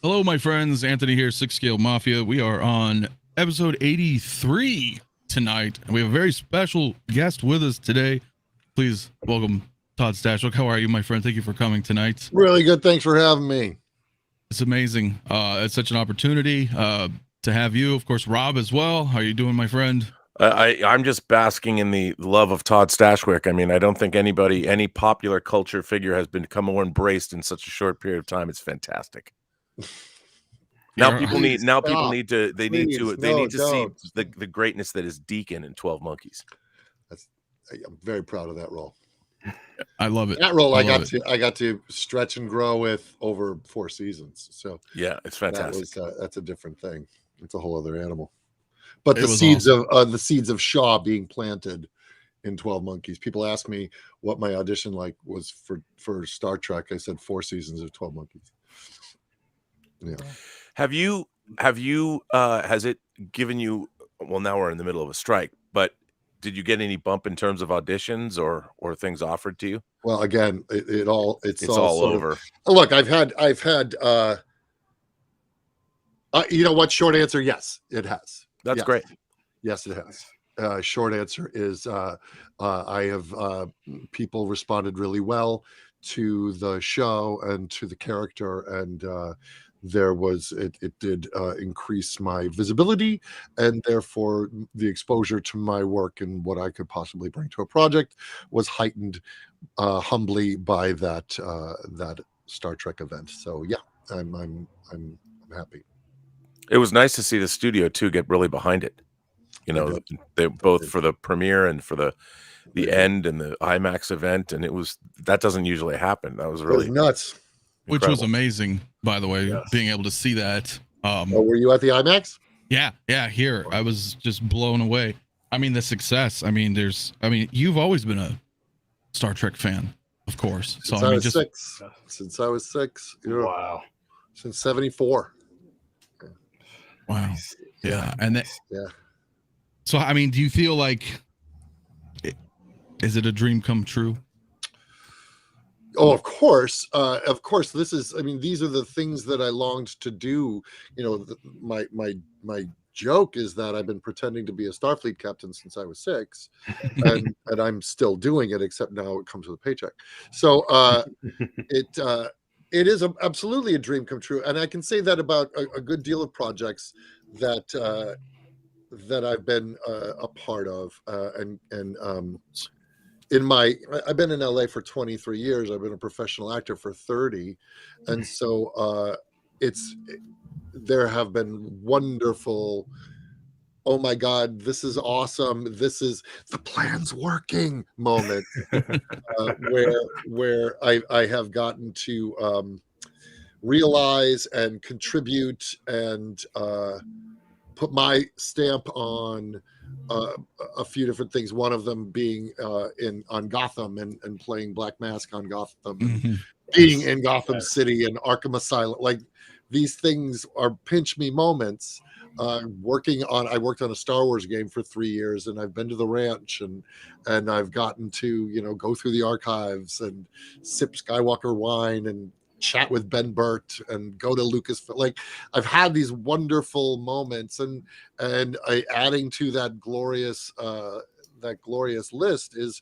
Hello, my friends. Anthony here, Six Scale Mafia. We are on episode 83 tonight. And we have a very special guest with us today. Please welcome Todd Stashwick. How are you, my friend? Thank you for coming tonight. Really good. Thanks for having me. It's amazing. It's such an opportunity to have you. Of course, Rob as well. How are you doing, my friend? I'm just basking in the love of Todd Stashwick. I mean, I don't think any popular culture figure has become more embraced in such a short period of time. It's fantastic. Now people need to see the greatness that is Deacon in 12 Monkeys. I'm very proud of that role. I love it. That role I got to stretch and grow with over 4 seasons. So yeah, it's fantastic. That's a different thing. It's a whole other animal. But the seeds of Shaw being planted in 12 Monkeys. People ask me what my audition was for Star Trek. I said 4 seasons of 12 Monkeys. Yeah. Has it given you, well, now we're in the middle of a strike, but did you get any bump in terms of auditions or things offered to you? Well, again, it's all over. Look, I've had you know what? Short answer, yes, it has. That's great. Yes, it has. Short answer is I have people responded really well to the show and to the character, and it did increase my visibility and therefore the exposure to my work and what I could possibly bring to a project was heightened humbly by that Star Trek event. So yeah, I'm happy. It was nice to see the studio too get really behind it. You know, they both for the premiere and for the end and the IMAX event, and that doesn't usually happen. That was really nuts. Incredible. Which was amazing, by the way, being able to see that. Were you at the IMAX? Yeah, here. I was just blown away. I mean, the success. I mean, you've always been a Star Trek fan, of course. Since I was 6. Wow. Since 74. Wow. Yeah. And so, I mean, do you feel like, is it a dream come true? Oh, of course. These are the things that I longed to do. You know, my joke is that I've been pretending to be a Starfleet captain since I was 6, and I'm still doing it, except now it comes with a paycheck. So it is absolutely a dream come true, and I can say that about a good deal of projects that I've been a part of, I've been in LA for 23 years. I've been a professional actor for 30. And so there have been wonderful, oh my God, this is awesome. This is the plan's working moment where I have gotten to realize and contribute and put my stamp on a few different things. One of them being on Gotham and playing Black Mask on Gotham, and being in Gotham City and Arkham Asylum. Like, these things are pinch me moments. I worked on a Star Wars game for 3 years, and I've been to the ranch and I've gotten to, go through the archives and sip Skywalker wine and chat with Ben Burt and go to Lucas. Like, I've had these wonderful moments, and adding to that glorious list is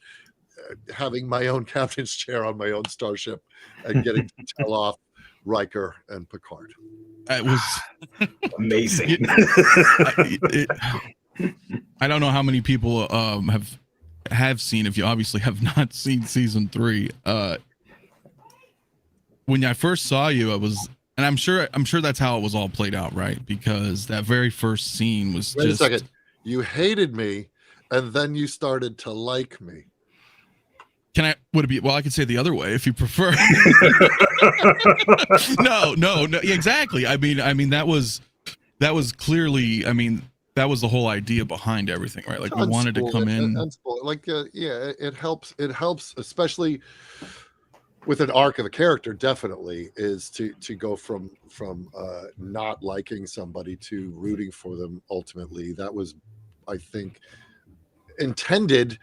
having my own captain's chair on my own starship and getting to tell off Riker and Picard. It was amazing. I don't know how many people have seen. If you obviously have not seen season 3, when I first saw you, and I'm sure that's how it was all played out, right? Because that very first scene was Wait a second. You hated me, and then you started to like me. Would it be? Well, I could say the other way if you prefer. No, exactly. I mean, that was clearly. I mean, that was the whole idea behind everything, right? Like, we wanted to come in. It helps. It helps, especially with an arc of a character. Definitely is to go from not liking somebody to rooting for them. Ultimately, that was, I think, intended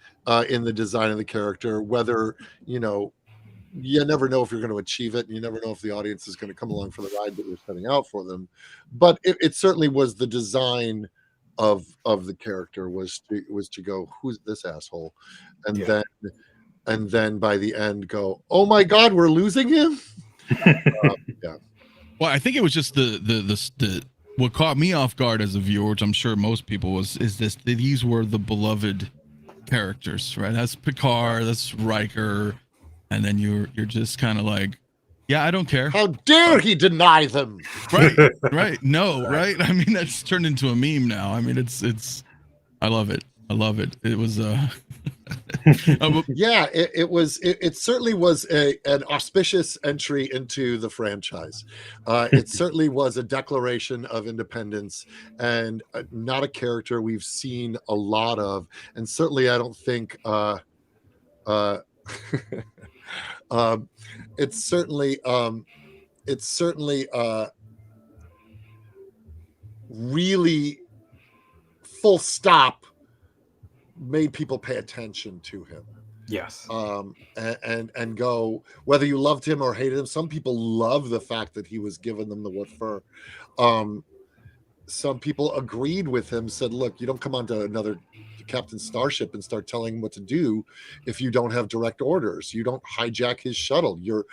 in the design of the character, whether you never know if you're going to achieve it. And you never know if the audience is going to come along for the ride that you're setting out for them. But it certainly was the design of the character was to go, who's this asshole? And then by the end go, oh my God, we're losing him. Yeah. Well, I think it was just the what caught me off guard as a viewer, which I'm sure most people these were the beloved characters, right? That's Picard, that's Riker, and then you're just kind of like, yeah, I don't care. How dare he deny them? Right. No, right. I mean, that's turned into a meme now. I mean, it's. I love it. It was yeah, it certainly was an auspicious entry into the franchise. It certainly was a declaration of independence, and not a character we've seen a lot of, and certainly I don't think it's certainly really full stop made people pay attention to him. Yes. And go, whether you loved him or hated him. Some people love the fact that he was giving them the what for. Some people agreed with him, said, look, you don't come onto another captain's starship and start telling him what to do if you don't have direct orders. You don't hijack his shuttle. Your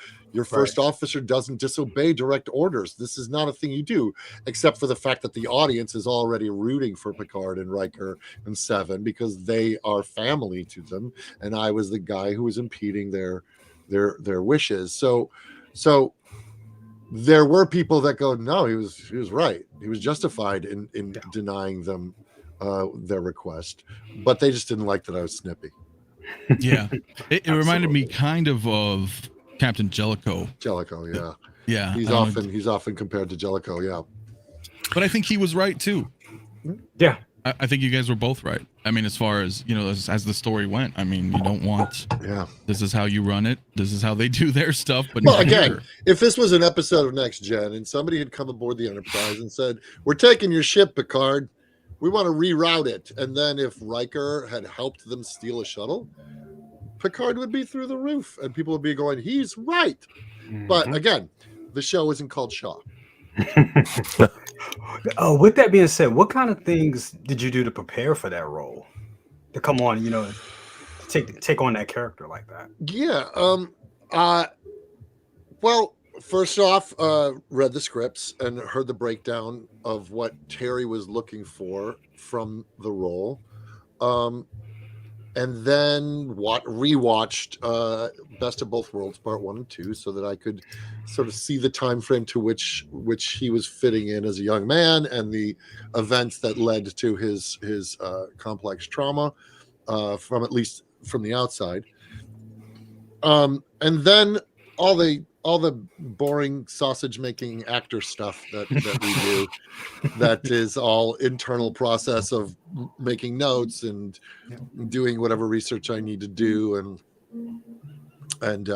first officer doesn't disobey direct orders. This is not a thing you do, except for the fact that the audience is already rooting for Picard and Riker and Seven because they are family to them, and I was the guy who was impeding their wishes. So there were people that go, no, he was right. He was justified in denying them their request, but they just didn't like that I was snippy. Yeah, it reminded me kind of Captain Jellicoe. Yeah. He's often compared to Jellicoe. Yeah, but I think he was right too. Yeah, I think you guys were both right. I mean, as far as as the story went, I mean, you don't want. Yeah. This is how you run it. This is how they do their stuff. But well, again, if this was an episode of Next Gen and somebody had come aboard the Enterprise and said, "We're taking your ship, Picard. We want to reroute it," and then if Riker had helped them steal a shuttle, Picard would be through the roof, and people would be going, "He's right." Mm-hmm. But again, the show isn't called Shaw. Oh, with that being said, what kind of things did you do to prepare for that role? To come on, take on that character like that? Yeah. Well, first off, read the scripts and heard the breakdown of what Terry was looking for from the role. And then rewatched Best of Both Worlds Part 1 and 2 so that I could sort of see the time frame to which he was fitting in as a young man and the events that led to his complex trauma from the outside. And then all the boring sausage making actor stuff that we do that is all internal process of making notes and doing whatever research I need to do and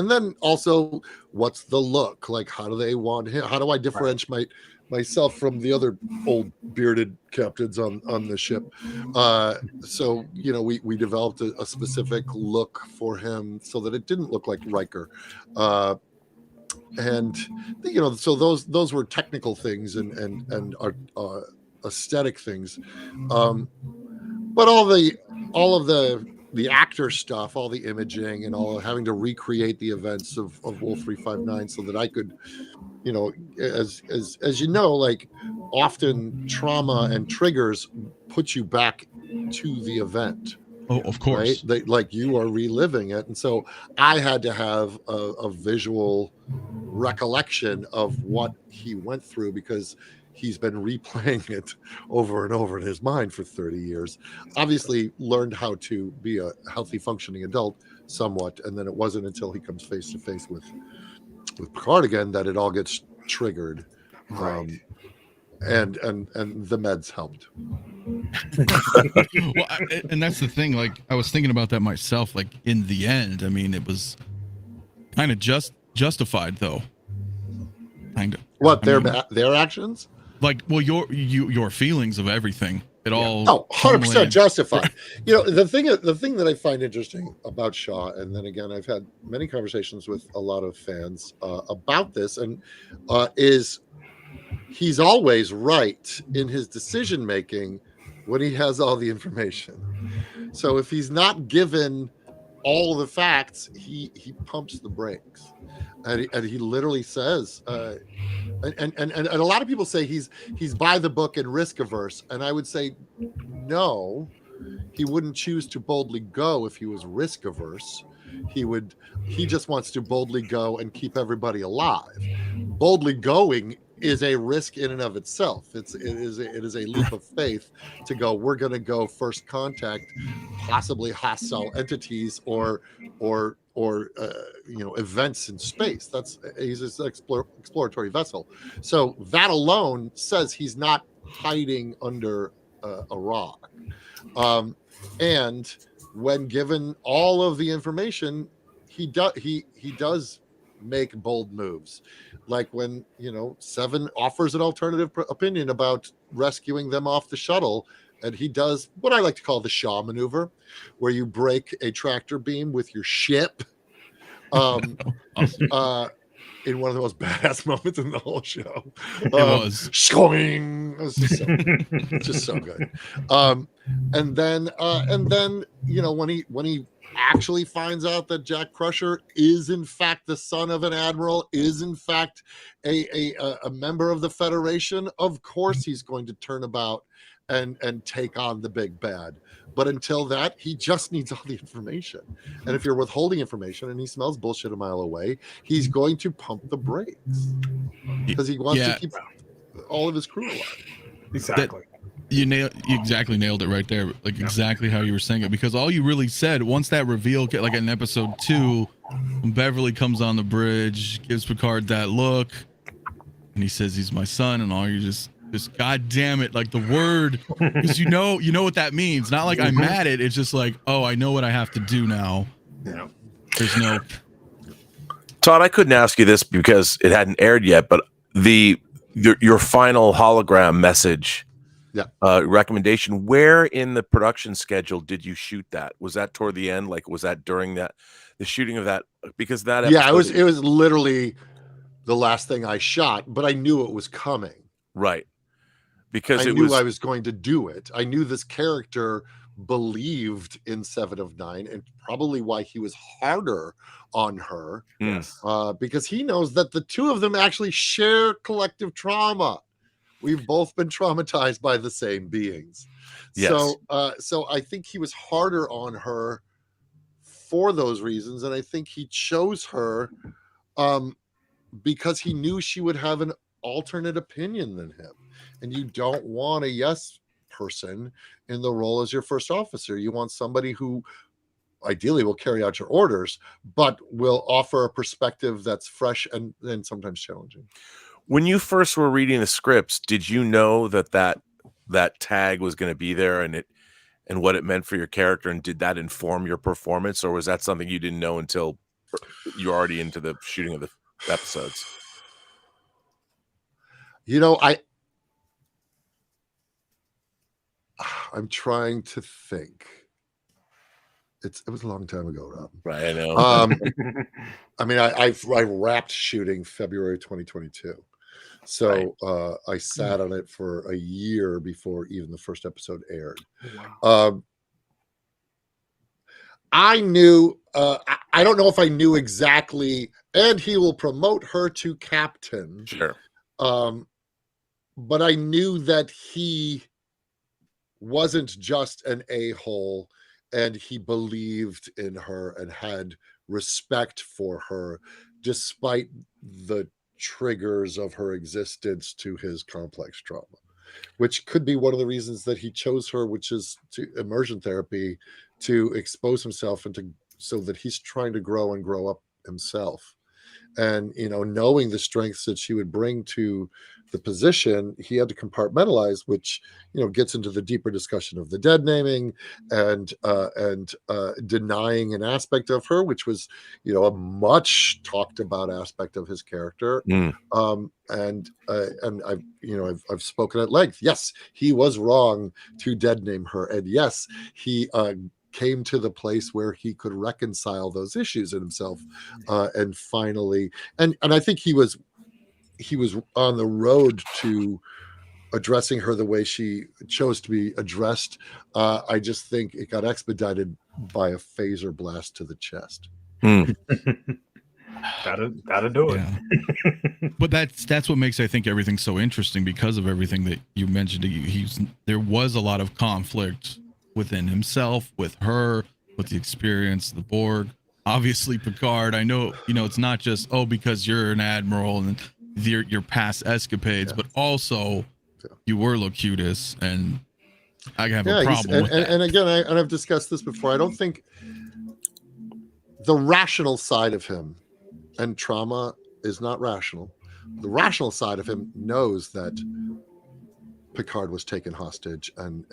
then also what's the look like, how do they want him, how do I differentiate myself from the other old bearded captains on the ship. So we developed a specific look for him so that it didn't look like Riker. And so those were technical things and aesthetic things. But all of the actor stuff, all the imaging and all having to recreate the events of Wolf 359 so that I could, as like often trauma and triggers put you back to the event. Oh, of course. Right? Like you are reliving it. And so I had to have a visual recollection of what he went through because he's been replaying it over and over in his mind for 30 years. Obviously learned how to be a healthy functioning adult somewhat. And then it wasn't until he comes face to face with Picard again that it all gets triggered. Right. And the meds helped. Well, and that's the thing. Like I was thinking about that myself. Like in the end, I mean, it was kind of justified, though. Kind of. What their actions? Like, well, your feelings of everything. it all. Oh, 100% culminated. justified. The thing that I find interesting about Shaw, and then again, I've had many conversations with a lot of fans about this, and is he's always right in his decision making when he has all the information. So if he's not given all the facts, he pumps the brakes, and he literally says. And a lot of people say he's by the book and risk averse, and I would say no, he wouldn't choose to boldly go if he was risk averse. He just wants to boldly go and keep everybody alive. Boldly going is a risk in and of itself. It is a leap of faith to go. We're going to go first contact, possibly hostile entities or events in space. He's an exploratory vessel. So that alone says he's not hiding under a rock. And when given all of the information, he does make bold moves, like when Seven offers an alternative opinion about rescuing them off the shuttle, and he does what I like to call the Shaw maneuver, where you break a tractor beam with your ship. In one of the most badass moments in the whole show. It was. It was just so good. And then when he actually finds out that Jack Crusher is in fact the son of an admiral, is in fact a member of the Federation, of course he's going to turn about and take on the big bad. But until that, he just needs all the information. And if you're withholding information and he smells bullshit a mile away, he's going to pump the brakes because he wants to keep all of his crew alive. Exactly. You exactly nailed it right there. Like exactly how you were saying it, because all you really said, once that reveal, like in episode 2, when Beverly comes on the bridge, gives Picard that look, and he says he's my son, and all, you just God damn it, like the word, because you know what that means. Not like I'm mad at it. It's just like, oh, I know what I have to do now. Yeah. There's no. Todd, I couldn't ask you this because it hadn't aired yet, but your final hologram message, recommendation, where in the production schedule did you shoot that? Was that toward the end? Like, was that during the shooting of that? Because that episode, it was literally the last thing I shot, but I knew it was coming. Right. Because I knew I was going to do it. I knew this character believed in 7 of 9, and probably why he was harder on her. Yes. Because he knows that the two of them actually share collective trauma. We've both been traumatized by the same beings. Yes. So I think he was harder on her for those reasons, and I think he chose her because he knew she would have an alternate opinion than him. And you don't want a yes person in the role as your first officer. You want somebody who ideally will carry out your orders, but will offer a perspective that's fresh and sometimes challenging. When you first were reading the scripts, did you know that tag was going to be there and what it meant for your character, and did that inform your performance, or was that something you didn't know until you're already into the shooting of the episodes? I'm trying to think. It was a long time ago, Rob. Right, I know. I mean, I wrapped shooting February 2022, so I sat on it for a year before even the first episode aired. Wow. I knew. I don't know if I knew exactly, and he will promote her to captain. Sure. But I knew that he wasn't just an a-hole, and he believed in her and had respect for her despite the triggers of her existence to his complex trauma, which could be one of the reasons that he chose her, which is to immersion therapy, to expose himself and so that he's trying to grow up himself. and knowing the strengths that she would bring to the position, he had to compartmentalize, which gets into the deeper discussion of the dead naming and denying an aspect of her, which was a much talked about aspect of his character. And I've spoken at length. Yes, he was wrong to dead name her, and yes, he came to the place where he could reconcile those issues in himself, and finally, and I think he was on the road to addressing her the way she chose to be addressed. I just think it got expedited by a phaser blast to the chest. Gotta do it. Yeah. But that's what makes, I think, everything so interesting, because of everything that you mentioned. There was a lot of conflict within himself, with her, with the experience, the Borg, obviously Picard. I know, it's not just, because you're an admiral and your past escapades, but also you were Locutus, and I have a problem with that. And again, I've discussed this before. I don't think the rational side of him, and trauma is not rational, the rational side of him knows that Picard was taken hostage and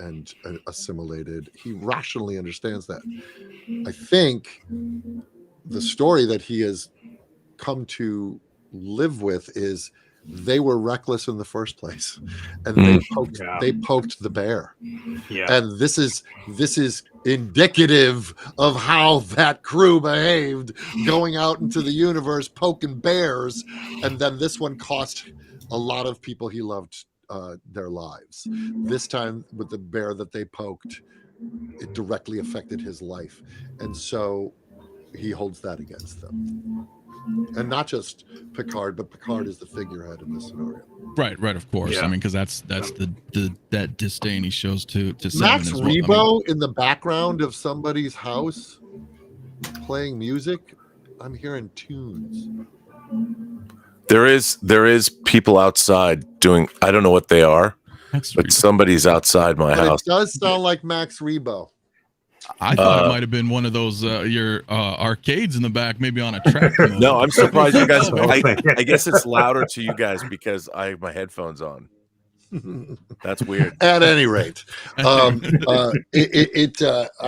assimilated. He rationally understands that. I think the story that he has come to live with is they were reckless in the first place, and they poked the bear. And this is indicative of how that crew behaved, going out into the universe poking bears, and then this one cost a lot of people he loved their lives. This time with the bear that they poked, it directly affected his life, and so he holds that against them. And not just Picard, but Picard is the figurehead in this scenario. Right, of course. Yeah. I mean, because that's that disdain he shows to Seven Max as well. Rebo in the background of somebody's house playing music. I'm hearing tunes. There is people outside doing, I don't know what they are, but somebody's outside my house. It does sound like Max Rebo. I thought it might have been one of those your arcades in the back, maybe on a track. No, I'm surprised you guys. I guess it's louder to you guys because I have my headphones on. That's weird. At any rate, I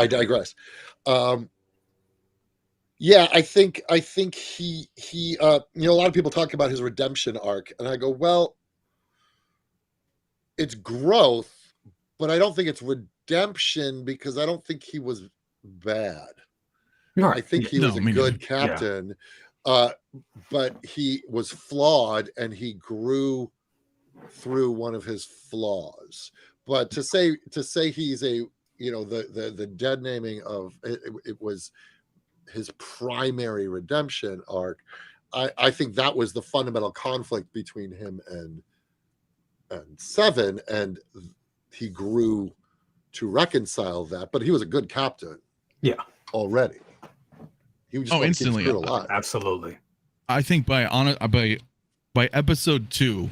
digress. Yeah, I think he a lot of people talk about his redemption arc, and I go, well, it's growth, but I don't think it's redemption, because I don't think he was bad. Right. I think he was a good captain, but he was flawed, and he grew through one of his flaws. But to say he's a the dead naming of it was his primary redemption arc. I think that was the fundamental conflict between him and Seven, and he grew to reconcile that. But he was a good captain. Yeah, already. He was just instantly a lot. Absolutely. I think by episode 2,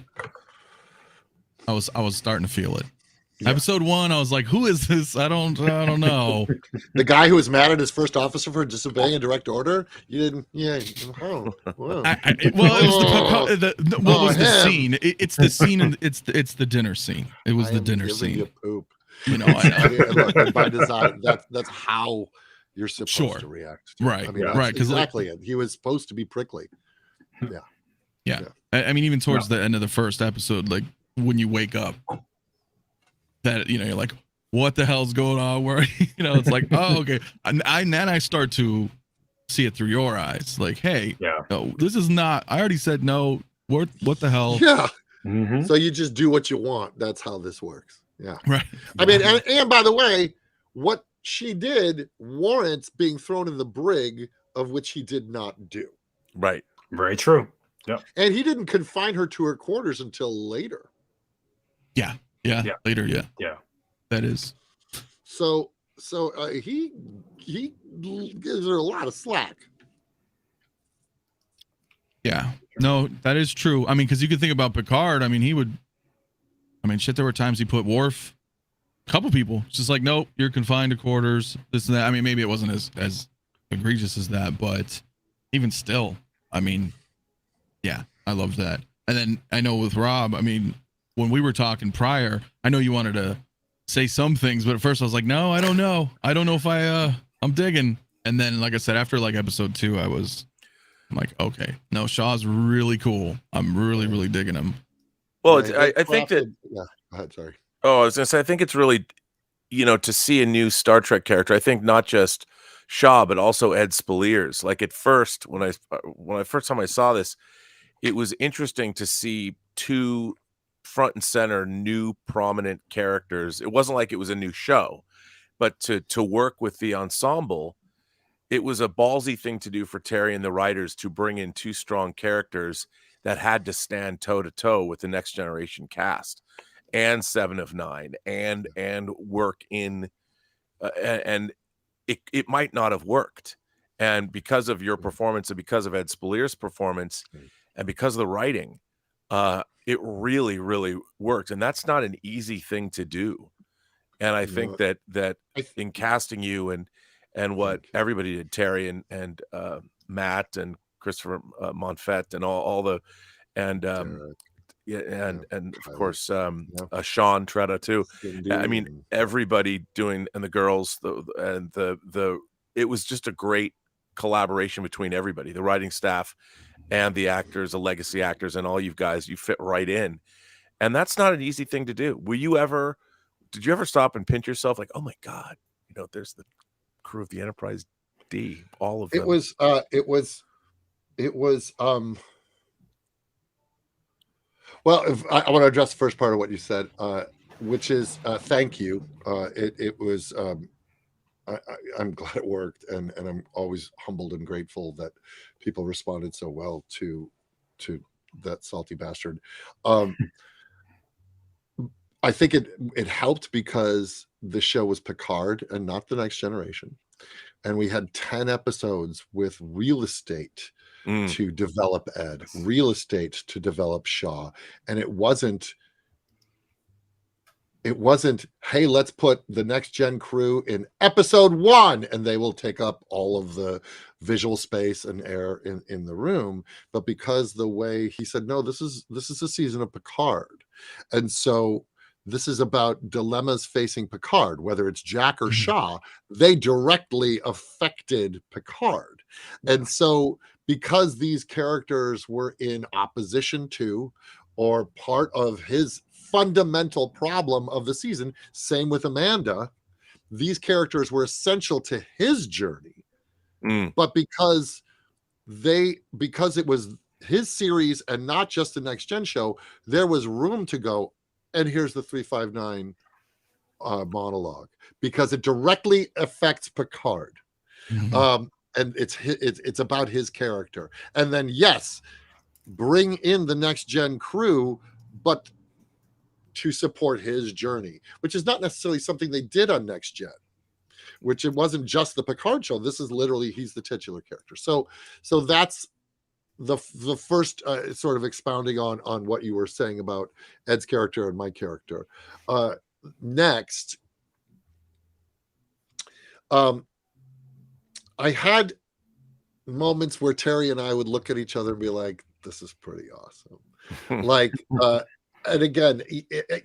I was starting to feel it. Yeah. Episode 1, I was like, "Who is this? I don't know." The guy who was mad at his first officer for disobeying a direct order. You didn't, yeah. Oh, well. It was what was the scene? It's the scene, and it's the dinner scene. It was the dinner scene. You poop. I know. Look, by design, that's how you're supposed to react. Right, I mean, right. Because exactly, he was supposed to be prickly. Yeah. I mean, even towards the end of the first episode, like when you wake up. That you're like, what the hell's going on? Where it's like, oh, okay. And then I start to see it through your eyes. Like, hey, no, this is not. I already said no. What the hell? Yeah. Mm-hmm. So you just do what you want. That's how this works. Yeah. Right. I mean, and by the way, what she did warrants being thrown in the brig, of which he did not do. Right. Very true. Yeah. And he didn't confine her to her quarters until later. Yeah. Later, yeah. That is. So he gives her a lot of slack. Yeah. No, that is true. I mean, because you could think about Picard. I mean, there were times he put Worf, a couple people, just like, nope, you're confined to quarters, this and that. I mean, maybe it wasn't as egregious as that, but even still, I mean, Yeah, I love that. And then I know with Rob, I mean, when we were talking prior, I know you wanted to say some things, but at first I was like, no, I don't know. I don't know if I'm digging. And then, like I said, after like episode 2, I'm like, okay, no, Shaw's really cool. I'm really, really digging him. Well, Yeah, I think that. Yeah, go ahead, sorry. Oh, I was gonna say, I think it's really, to see a new Star Trek character. I think not just Shaw, but also 𝗕𝗘𝗖𝗢𝗢𝗔. Like at first, when I first time I saw this, it was interesting to see 2 front and center new prominent characters. It wasn't like it was a new show, but to work with the ensemble, it was a ballsy thing to do for Terry and the writers to bring in 2 strong characters that had to stand toe to toe with the Next Generation cast and 7 of 9 and work in and it might not have worked. And because of your performance and because of 𝗕𝗘𝗖𝗢𝗢𝗢's performance and because of the writing, it really, really worked. And that's not an easy thing to do. And I think that in casting you and what everybody did, Terry and Matt and Christopher Monfett and all the and and of course Sean Tretta too. I mean, everybody doing, and the girls, the it was just a great collaboration between everybody, the writing staff and the actors, the legacy actors, and all you guys. You fit right in, and that's not an easy thing to do. Did you ever stop and pinch yourself like, oh my God, there's the crew of the Enterprise D, all of them? It was well, I want to address the first part of what you said, which is thank you. It was I'm glad it worked, and I'm always humbled and grateful that people responded so well to that salty bastard. I think it helped because the show was Picard and not the Next Generation, and we had 10 episodes with real estate to develop Ed, real estate to develop Shaw, and it wasn't, hey, let's put the Next Gen crew in episode 1 and they will take up all of the visual space and air in the room. But because the way he said, no, this is a season of Picard, and so this is about dilemmas facing Picard, whether it's Jack or Shaw, they directly affected Picard. And so because these characters were in opposition to or part of his fundamental problem of the season, same with Amanda, these characters were essential to his journey. But because it was his series and not just the Next Gen show, there was room to go, and here's the 359 monologue, because it directly affects Picard. And it's about his character. And then, yes, bring in the Next Gen crew, but to support his journey, which is not necessarily something they did on Next Gen, which it wasn't just the Picard show. This is literally, he's the titular character. So that's the first sort of expounding on what you were saying about Ed's character and my character. Next, I had moments where Terry and I would look at each other and be like, this is pretty awesome. Like, and again,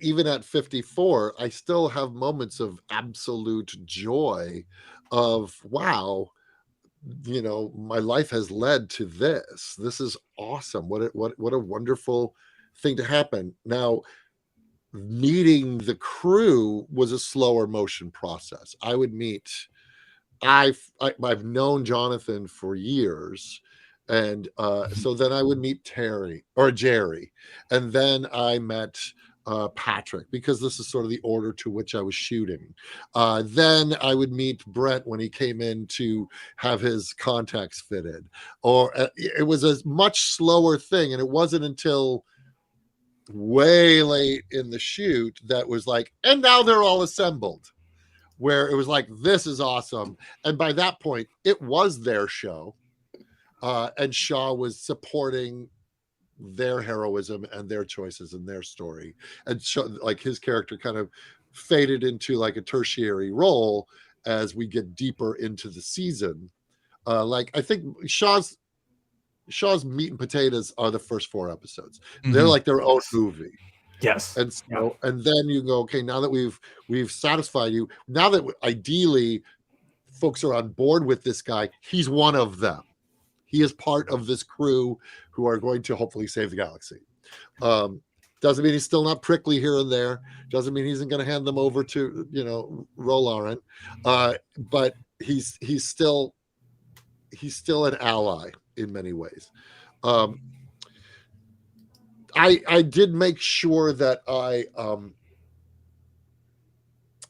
even at 54, I still have moments of absolute joy of, wow, my life has led to this. This is awesome. What a wonderful thing to happen. Now, meeting the crew was a slower motion process. I've known Jonathan for years, and so then I would meet Jerry, and then I met Patrick, because this is sort of the order to which I was shooting. Then I would meet Brent when he came in to have his contacts fitted, or it was a much slower thing, and it wasn't until way late in the shoot that was like, and now they're all assembled, where it was like, this is awesome. And by that point, it was their show. And Shaw was supporting their heroism and their choices and their story. And like his character kind of faded into like a tertiary role as we get deeper into the season. Like I think Shaw's Shaw's meat and potatoes are the first 4 episodes. Mhm. They're like their own movie. Yes. And so, and then you go, okay, now that we've satisfied you, now that ideally folks are on board with this guy, he's one of them. He is part of this crew who are going to hopefully save the galaxy. Doesn't mean he's still not prickly here and there. Doesn't mean he isn't going to hand them over to, Rolaran. But he's still an ally in many ways. I did make sure that I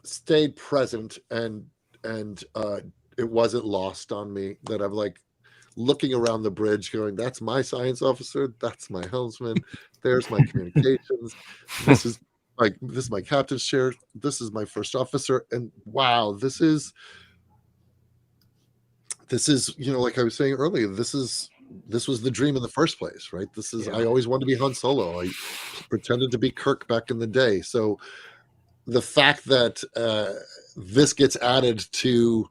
stayed present and it wasn't lost on me that I'm like looking around the bridge going, that's my science officer, that's my helmsman, there's my communications, this is my captain's chair, this is my first officer, and wow, this is like I was saying earlier, this was the dream in the first place, right? I always wanted to be Han Solo. I pretended to be Kirk back in the day. So the fact that this gets added to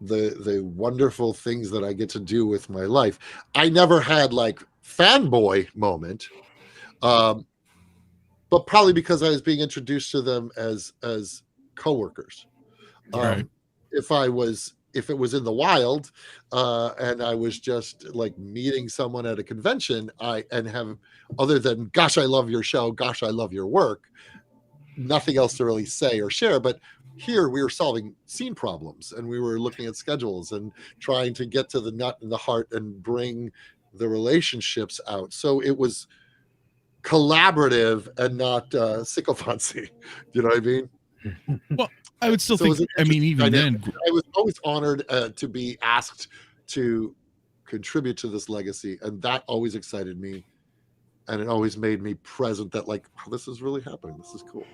the wonderful things that I get to do with my life, I never had like fanboy moment, but probably because I was being introduced to them as coworkers. Right. If it was in the wild and I was just like meeting someone at a convention, other than gosh, I love your show, gosh, I love your work, nothing else to really say or share. But here we were solving scene problems and we were looking at schedules and trying to get to the nut and the heart and bring the relationships out. So it was collaborative and not sycophancy. You know what I mean? Well, I would still think, I mean, even then, I was always honored to be asked to contribute to this legacy, and that always excited me, and it always made me present that like, oh, this is really happening, this is cool.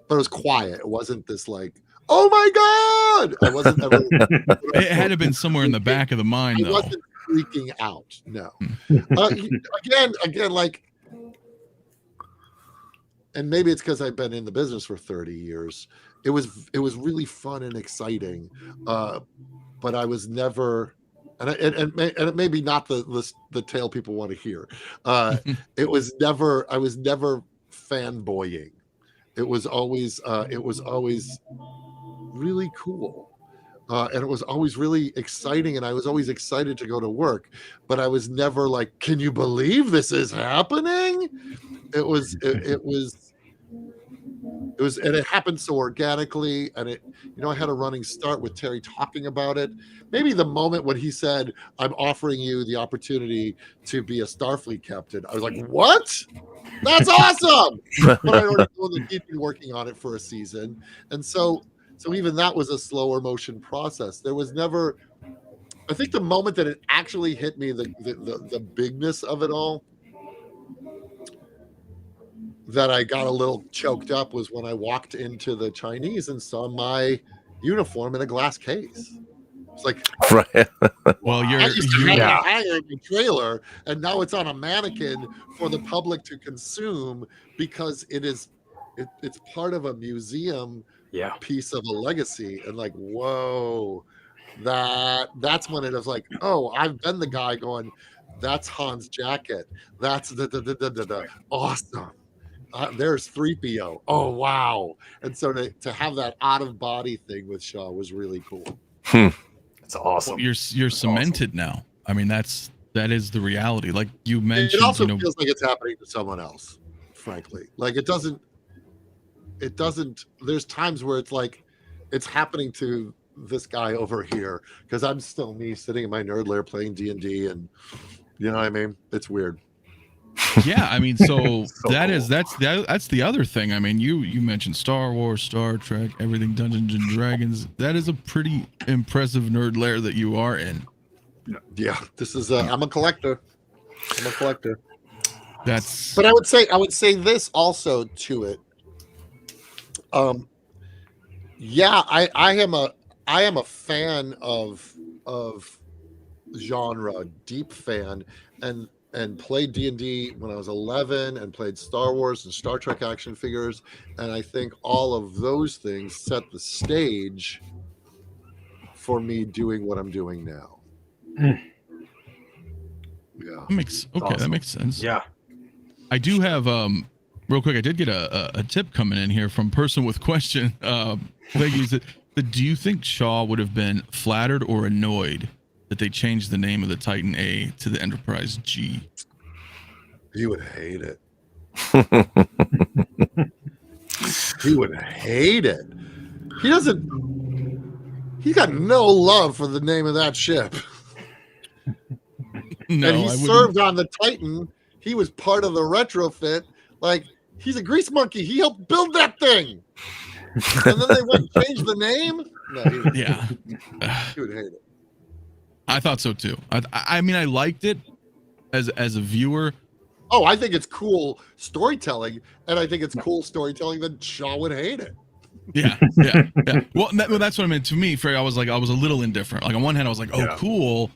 But it was quiet. It wasn't this like, oh my god, I wasn't ever it had to have been somewhere in the back of the mind, though. I wasn't freaking out. No. Again, like, and maybe it's because I've been in the business for 30 years. It was really fun and exciting, but I was never, and it may be not the tale people want to hear. It was never. I was never fanboying. It was always really cool, and it was always really exciting, and I was always excited to go to work. But I was never like, "Can you believe this is happening?" It was, and it happened so organically, and I had a running start with Terry talking about it. Maybe the moment when he said, "I'm offering you the opportunity to be a Starfleet captain," I was like, "What? That's awesome!" But I already know that he'd been working on it for a season, and so even that was a slower motion process. There was never, I think, the moment that it actually hit me, the bigness of it all, that I got a little choked up, was when I walked into the Chinese and saw my uniform in a glass case. It's like, right. Well, I used to have a hanger in the trailer, and now it's on a mannequin for the public to consume because it's part of a museum piece of a legacy. And like, whoa, that's when it was like, oh, I've been the guy going, that's Han's jacket. That's the awesome. There's 3PO. Oh, wow. And so to have that out of body thing with Shaw was really cool. It's awesome. Well, you're cemented now. I mean, that is the reality. Like you mentioned, it also feels like it's happening to someone else, frankly. Like it doesn't, there's times where it's like it's happening to this guy over here because I'm still me sitting in my nerd lair playing D&D, and you know what I mean? It's weird. Yeah, I mean, so that's the other thing. I mean, you mentioned Star Wars, Star Trek, everything Dungeons and Dragons. That is a pretty impressive nerd lair that you are in. Yeah, this is I'm a collector. But I would say this also to it. Yeah, I am a fan of genre, deep fan, and played D&D when I was 11 and played Star Wars and Star Trek action figures. And I think all of those things set the stage for me doing what I'm doing now. Yeah. That makes Awesome. That makes sense. Yeah. I do have real quick. I did get a tip coming in here from person with question. Do you think Shaw would have been flattered or annoyed that they changed the name of the Titan A to the Enterprise G? He would hate it. He would hate it. He doesn't. He got no love for the name of that ship. No, And he served on the Titan. He was part of the retrofit. Like, he's a grease monkey. He helped build that thing. And then they went and changed the name? No, he would, Yeah. he would hate it. I thought so too. I mean, I liked it as a viewer. Oh, I think it's cool storytelling. And I think it's cool storytelling that Shaw would hate it. Yeah. Well, that's what I meant. To me, I was a little indifferent. Like, on one hand, I was like, oh, cool.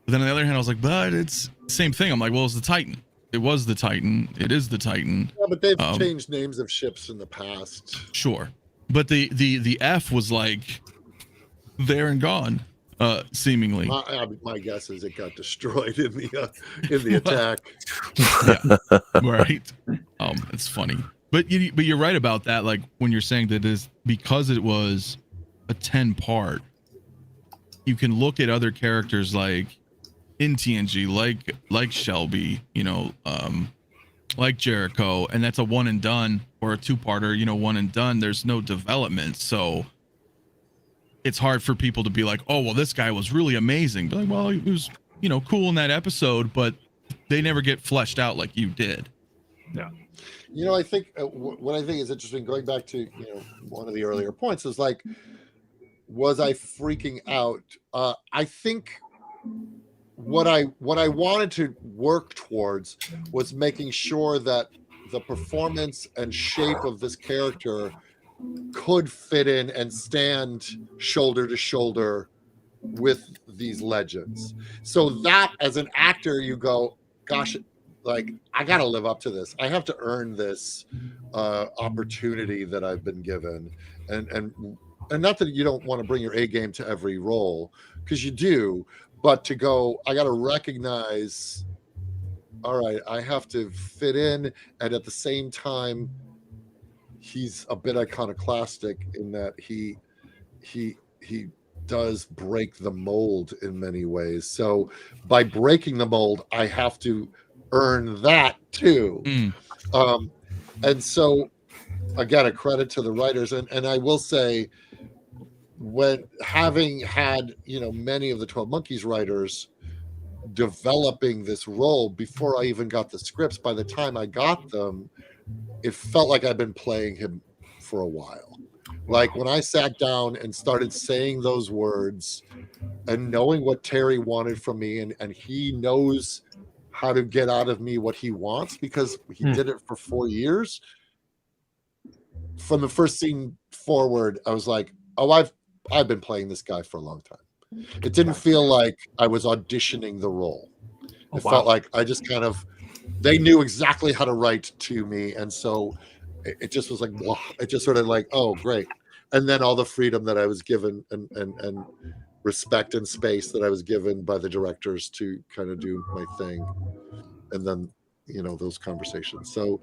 But then on the other hand, I was like, but it's the same thing. I'm like, well, it's the Titan. It was the Titan. It is the Titan. Yeah, but they've changed names of ships in the past. Sure. But the F was like there and gone, seemingly. My guess is it got destroyed in the attack. Right. It's funny. But you're right about that. Like, when you're saying that is because it was a 10-part, you can look at other characters like in TNG, like Shelby, like Jericho, and that's a one and done, or a 2-parter, one and done. There's no development, so it's hard for people to be like, oh, well, this guy was really amazing. But like, well, he was, cool in that episode, but they never get fleshed out like you did. Yeah. I think what I think is interesting, going back to one of the earlier points, is like, was I freaking out? I think what I wanted to work towards was making sure that the performance and shape of this character could fit in and stand shoulder to shoulder with these legends. So that, as an actor, you go, gosh, like, I got to live up to this. I have to earn this opportunity that I've been given. And not that you don't want to bring your A game to every role, because you do, but to go, I got to recognize, all right, I have to fit in. And at the same time, he's a bit iconoclastic in that he does break the mold in many ways. So by breaking the mold, I have to earn that too. And so, again, a credit to the writers. And I will say, when having had many of the 12 Monkeys writers developing this role before I even got the scripts, by the time I got them, it felt like I'd been playing him for a while. Like, when I sat down and started saying those words and knowing what Terry wanted from me, and he knows how to get out of me what he wants because he did it for 4 years. From the first scene forward, I was like, oh, I've been playing this guy for a long time. It didn't feel like I was auditioning the role. It felt like I just they knew exactly how to write to me. And so it just was like, blah. It just sort of like, oh, great. And then all the freedom that I was given and respect and space that I was given by the directors to kind of do my thing. And then, those conversations. So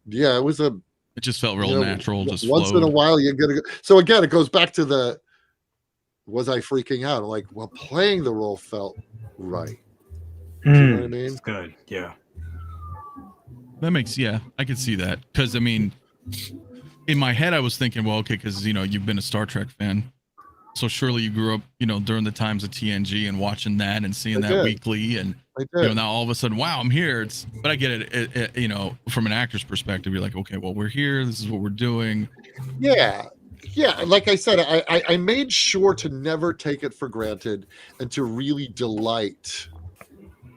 yeah, it just felt real natural. Just once flowed. in a while, you're going to go. So again, it goes back to was I freaking out? I'm like, well, playing the role felt right. You know what I mean? That's good. Yeah. That makes, I could see that. Because, I mean, in my head, I was thinking, well, okay, because, you've been a Star Trek fan. So surely you grew up, during the times of TNG and watching that and seeing that weekly. And, now all of a sudden, wow, I'm here. But I get it, from an actor's perspective, you're like, okay, well, we're here. This is what we're doing. Yeah. Yeah. Like I said, I made sure to never take it for granted and to really delight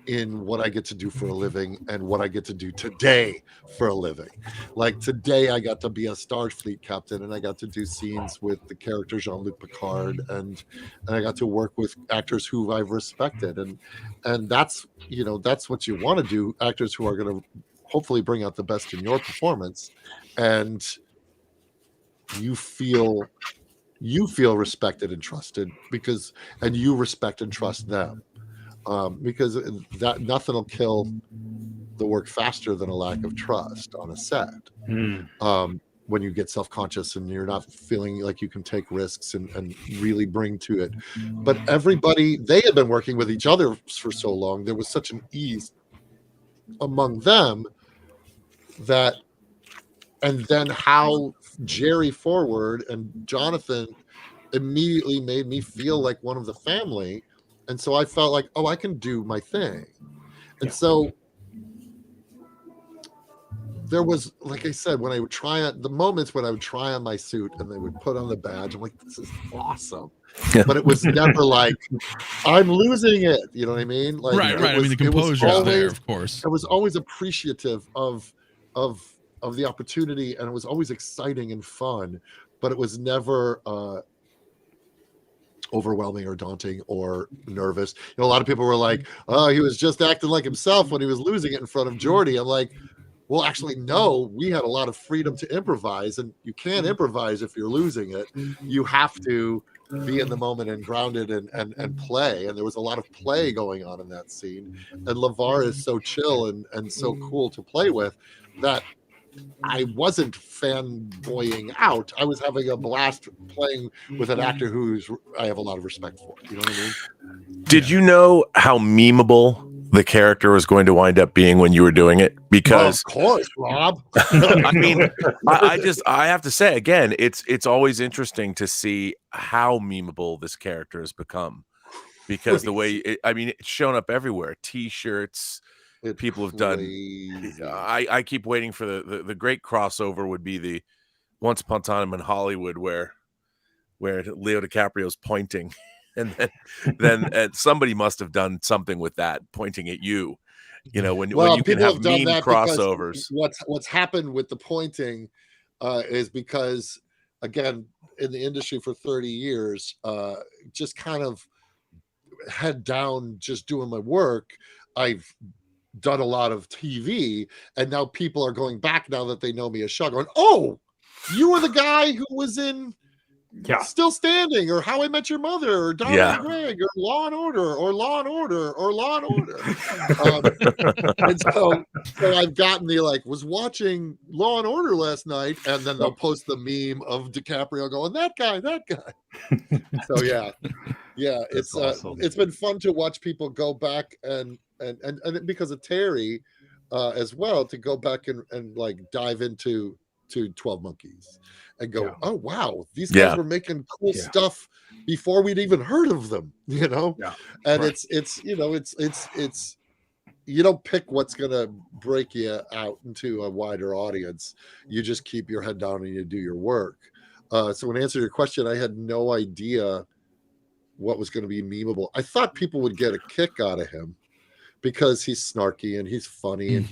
in what I get to do for a living and what I get to do today for a living. Like, today I got to be a Starfleet captain and I got to do scenes with the character Jean-Luc Picard and I got to work with actors who I've respected. And that's, that's what you want to do. Actors who are going to hopefully bring out the best in your performance. And you feel respected and trusted and you respect and trust them. because that nothing will kill the work faster than a lack of trust on a set. When you get self-conscious and you're not feeling like you can take risks and really bring to it. But everybody, they had been working with each other for so long, there was such an ease among them that, and then how Jerry Forward and Jonathan immediately made me feel like one of the family. And so I felt like, oh, I can do my thing. And so there was, like I said, when I would try on the moments when I would try on my suit and they would put on the badge, I'm like, this is awesome. But it was never like, I'm losing it. You know what I mean? Like, right. I mean, the composure is there, of course. I was always appreciative of the opportunity, and it was always exciting and fun, but it was never overwhelming or daunting or nervous. You know, a lot of people were like, oh, he was just acting like himself when he was losing it in front of Geordie. I'm like, well, actually, no, we had a lot of freedom to improvise, and you can't improvise if you're losing it. You have to be in the moment and grounded and play. And there was a lot of play going on in that scene. And LeVar is so chill and so cool to play with that I wasn't fanboying out. I was having a blast playing with an actor I have a lot of respect for. You know what I mean? Did you know how memeable the character was going to wind up being when you were doing it? Because of course, Rob. I mean, I have to say again, it's always interesting to see how memeable this character has become, because the way it's shown up everywhere. T-shirts. People have done. I keep waiting for the great crossover would be the Once Upon a Time in Hollywood where Leo DiCaprio's pointing, and then somebody must have done something with that, pointing at you. You know, when you can have meme crossovers. What's happened with the pointing is because, again, in the industry for 30 years, just kind of head down, just doing my work. I've done a lot of TV, and now people are going back now that they know me as Shaw, going, oh, you were the guy who was in Still Standing, or How I Met Your Mother, or Donald and Greg, or Law and Order, or Law and Order, or Law and Order. And so I've gotten was watching Law and Order last night, and then they'll post the meme of DiCaprio going, that guy. So yeah, it's awesome. It's been fun to watch people go back and because of Terry as well, to go back and like dive into 12 Monkeys and go, oh wow, these guys were making cool stuff before we'd even heard of them, you know. And it's you don't pick what's gonna break you out into a wider audience. You just keep your head down and you do your work. So in answer to your question, I had no idea what was going to be memeable. I thought people would get a kick out of him because he's snarky and he's funny and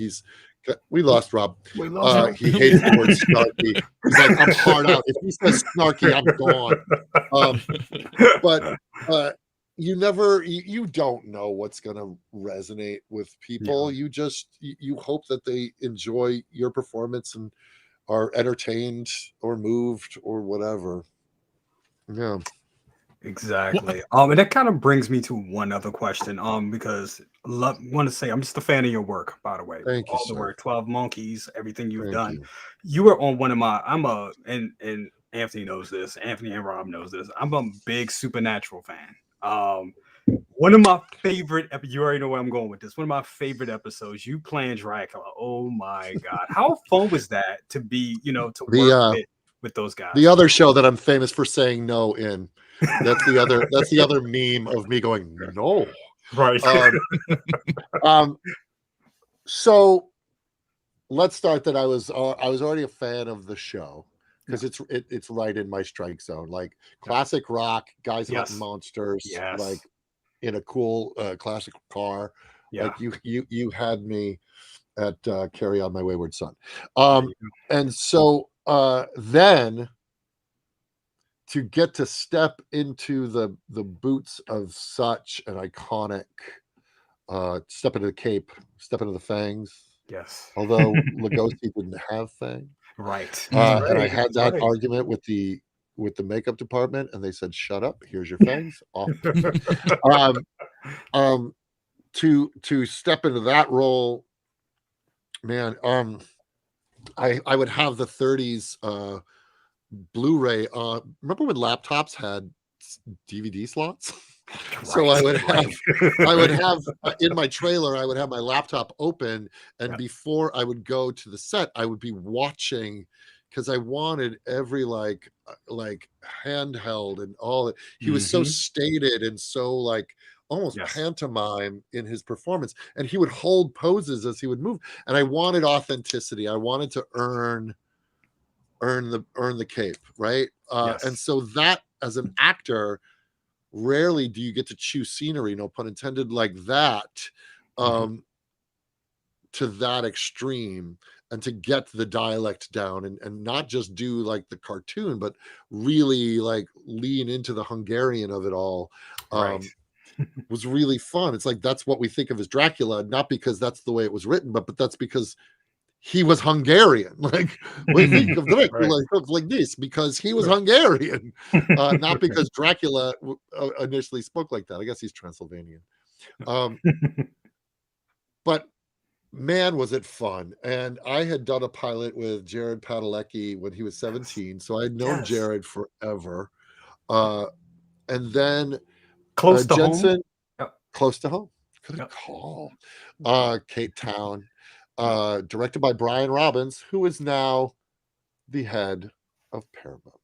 we lost Rob. He hates the word snarky. He's like, I'm hard out. If he says snarky, I'm gone. But you don't know what's going to resonate with people. You hope that they enjoy your performance and are entertained or moved or whatever. Yeah. Exactly. And that kind of brings me to one other question. Because want to say I'm just a fan of your work, by the way. Thank you, the work, 12 Monkeys, everything you've done. You. You were on one of my. And Anthony knows this. Anthony and Rob knows this. I'm a big Supernatural fan. One of my favorite. You already know where I'm going with this. One of my favorite episodes. You playing Dracula. Oh my God! How fun was that to be? To work with those guys. The other show that I'm famous for saying no in. That's the other meme of me going no. Right. So let's start that I was already a fan of the show because it's right in my strike zone. Like classic rock, guys hunting monsters, like in a cool classic car. Like you had me at Carry On My Wayward Son. And so then to get to step into the boots of such an iconic step into the cape, step into the fangs. Yes. Although Lugosi didn't have fangs. Right. And I had that argument with the makeup department, and they said, "Shut up. Here's your fangs." Off. to step into that role, man, I would have the 30s Blu-ray. Remember when laptops had DVD slots? So I would have in my trailer, I would have my laptop open, and before I would go to the set, I would be watching, because I wanted every like handheld and all that. He was so stated and so like almost pantomime in his performance, and he would hold poses as he would move, and I wanted authenticity. I wanted to earn the cape, right? And so that, as an actor, rarely do you get to choose scenery, no pun intended, like that, to that extreme, and to get the dialect down, and not just do like the cartoon, but really like lean into the Hungarian of it all. Was really fun. It's like, that's what we think of as Dracula, not because that's the way it was written, but that's because he was Hungarian. Like, we think of Dracula like this because he was Hungarian, not because Dracula initially spoke like that. I guess he's Transylvanian. But man, was it fun. And I had done a pilot with 𝗕𝗘𝗢𝗢𝗥𝗖𝗔 when he was 17. So I'd known Jared forever. And then close to Jensen, home. Close to home. Good call. Cape Town. Directed by Brian Robbins, who is now the head of Paramount.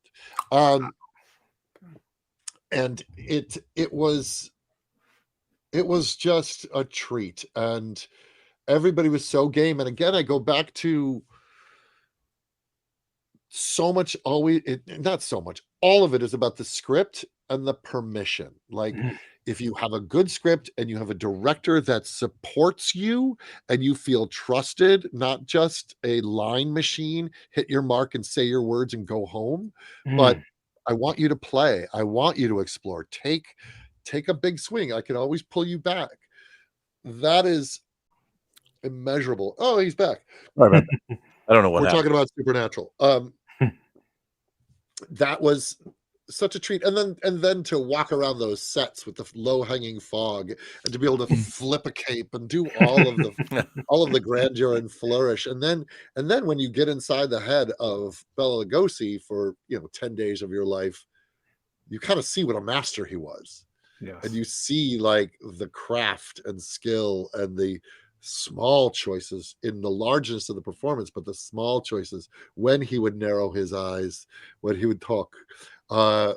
And it was just a treat, and everybody was so game. And again, I go back to so much, not so much, all of it is about the script and the permission. Like, if you have a good script and you have a director that supports you and you feel trusted, not just a line machine, hit your mark and say your words and go home, but I want you to play. I want you to explore. Take a big swing. I can always pull you back. That is immeasurable. Oh, he's back. I don't know what we're happened. talking about Supernatural. That was such a treat. And then to walk around those sets with the low-hanging fog, and to be able to flip a cape and do all of the grandeur and flourish. And then when you get inside the head of Bela Lugosi for 10 days of your life, you kind of see what a master he was. And you see like the craft and skill and the small choices in the largeness of the performance, but the small choices, when he would narrow his eyes, when he would talk,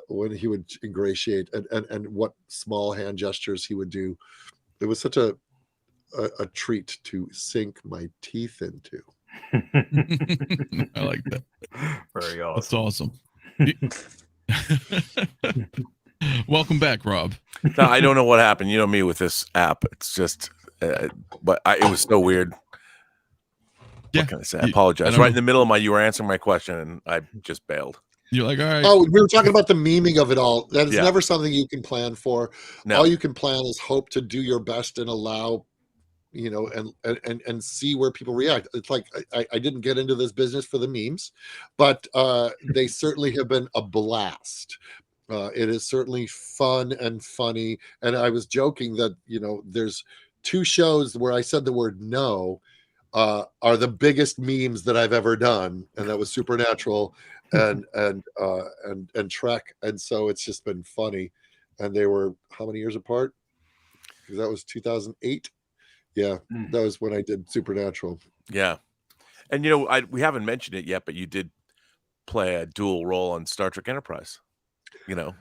when he would ingratiate, and what small hand gestures he would do. It was such a treat to sink my teeth into. I like that. Very awesome. That's awesome. Welcome back, Rob. No, I don't know what happened. You know me with this app. It's just, but it was so weird. What can I say? I apologize. Right in the middle of you were answering my question, and I just bailed. You're like, all right. Oh, we were talking about the memeing of it all. That is never something you can plan for. No. All you can plan is hope to do your best and allow, and see where people react. It's like, I didn't get into this business for the memes, but they certainly have been a blast. It is certainly fun and funny. And I was joking that, there's 2 shows where I said the word no are the biggest memes that I've ever done. And that was Supernatural and Trek. And so it's just been funny. And they were how many years apart? Because that was 2008. Yeah, that was when I did Supernatural. Yeah. And, we haven't mentioned it yet, but you did play a dual role on Star Trek Enterprise. Well,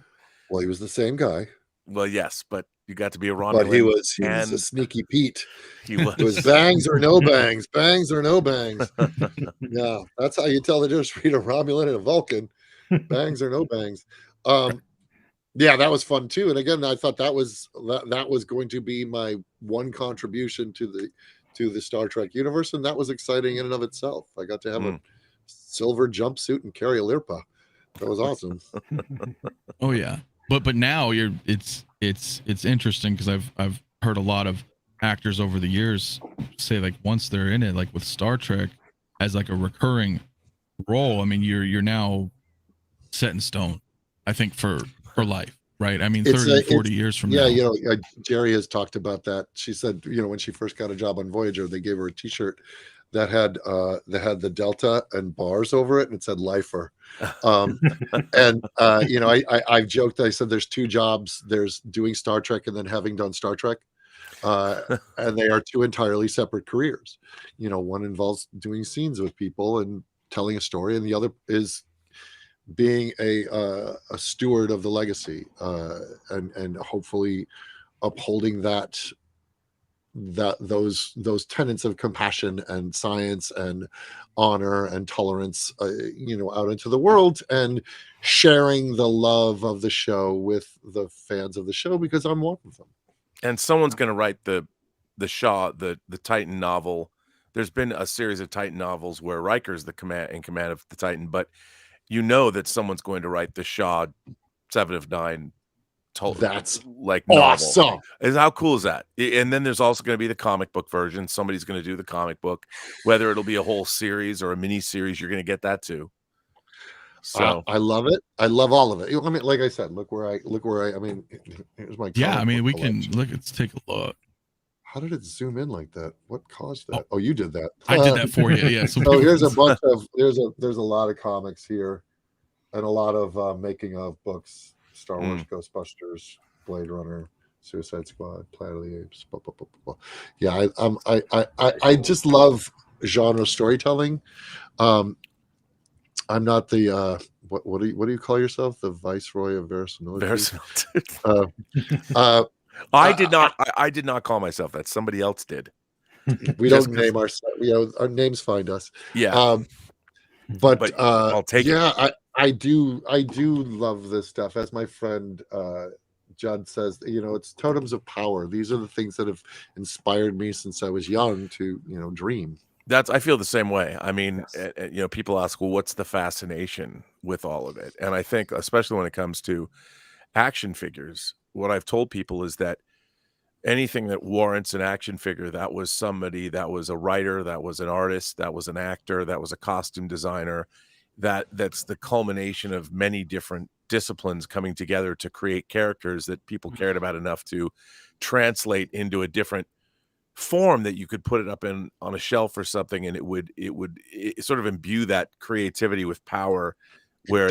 he was the same guy. Well, yes, but you got to be a Romulan. But he was a sneaky Pete. He was. It was bangs or no bangs, bangs or no bangs. Yeah, that's how you tell the difference between a Romulan and a Vulcan. Bangs or no bangs. Yeah, that was fun too. And again, I thought that was going to be my one contribution to the Star Trek universe, and that was exciting in and of itself. I got to have a silver jumpsuit and carry a 𝗕𝗘𝗢𝗢. That was awesome. Oh yeah, but now it's interesting because I've heard a lot of actors over the years say, like, once they're in it, like with Star Trek, as like a recurring role. I mean, you're now set in stone, I think, for life. right? I mean, It's 30, 40 years from now. Jerry has talked about that. She said, when she first got a job on Voyager, they gave her a T-shirt that had the Delta and bars over it, and it said "Lifer." I've joked. I said there's two jobs. There's doing Star Trek and then having done Star Trek, and they are two entirely separate careers. One involves doing scenes with people and telling a story, and the other is being a steward of the legacy, and hopefully upholding those tenets of compassion and science and honor and tolerance, out into the world, and sharing the love of the show with the fans of the show, because I'm one of them. And someone's going to write the Titan novel. There's been a series of Titan novels where Riker's in command of the Titan, but that someone's going to write the Shaw 7 of 9. That's like novel. Awesome. How cool is that? And then there's also going to be the comic book version. Somebody's going to do the comic book, whether it'll be a whole series or a mini series. You're going to get that too. So I love it. I love all of it. I mean, like I said, look where I mean, here's my we collection. can look. Let's take a look. How did it zoom in like that? What caused that? Oh, you did that. I did that for you. Yeah. So here's a bunch of there's a lot of comics here, and a lot of making of books. Star Wars, Ghostbusters, Blade Runner, Suicide Squad, Planet of the Apes. Blah, blah, blah, blah. Yeah, I just love genre storytelling. I'm not the what do you call yourself? The Viceroy of Verisimilitude. I did not call myself that. Somebody else did. We don't name ourselves. Our names find us. Yeah. But I'll take it. Yeah, I do love this stuff. As my friend Judd says, it's totems of power. These are the things that have inspired me since I was young to, dream. I feel the same way. I mean, yes. People ask, well, what's the fascination with all of it? And I think, especially when it comes to action figures, what I've told people is that anything that warrants an action figure, that was somebody, that was a writer, that was an artist, that was an actor, that was a costume designer, that's the culmination of many different disciplines coming together to create characters that people cared about enough to translate into a different form that you could put it up on a shelf or something, and it would sort of imbue that creativity with power, where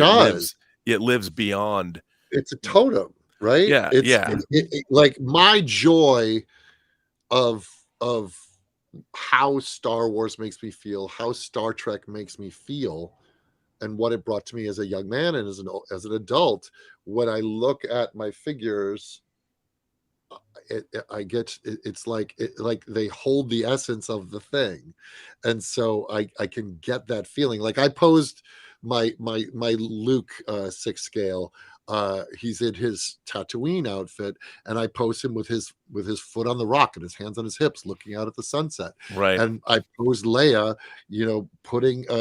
it lives beyond. It's a totem, right? Yeah, It's like my joy of how Star Wars makes me feel, how Star Trek makes me feel, and what it brought to me as a young man and as an adult. When I look at my figures, it's like they hold the essence of the thing, and so I can get that feeling. Like I posed my Luke 6 scale. He's in his Tatooine outfit, and I pose him with his foot on the rock and his hands on his hips, looking out at the sunset. Right. And I posed Leia,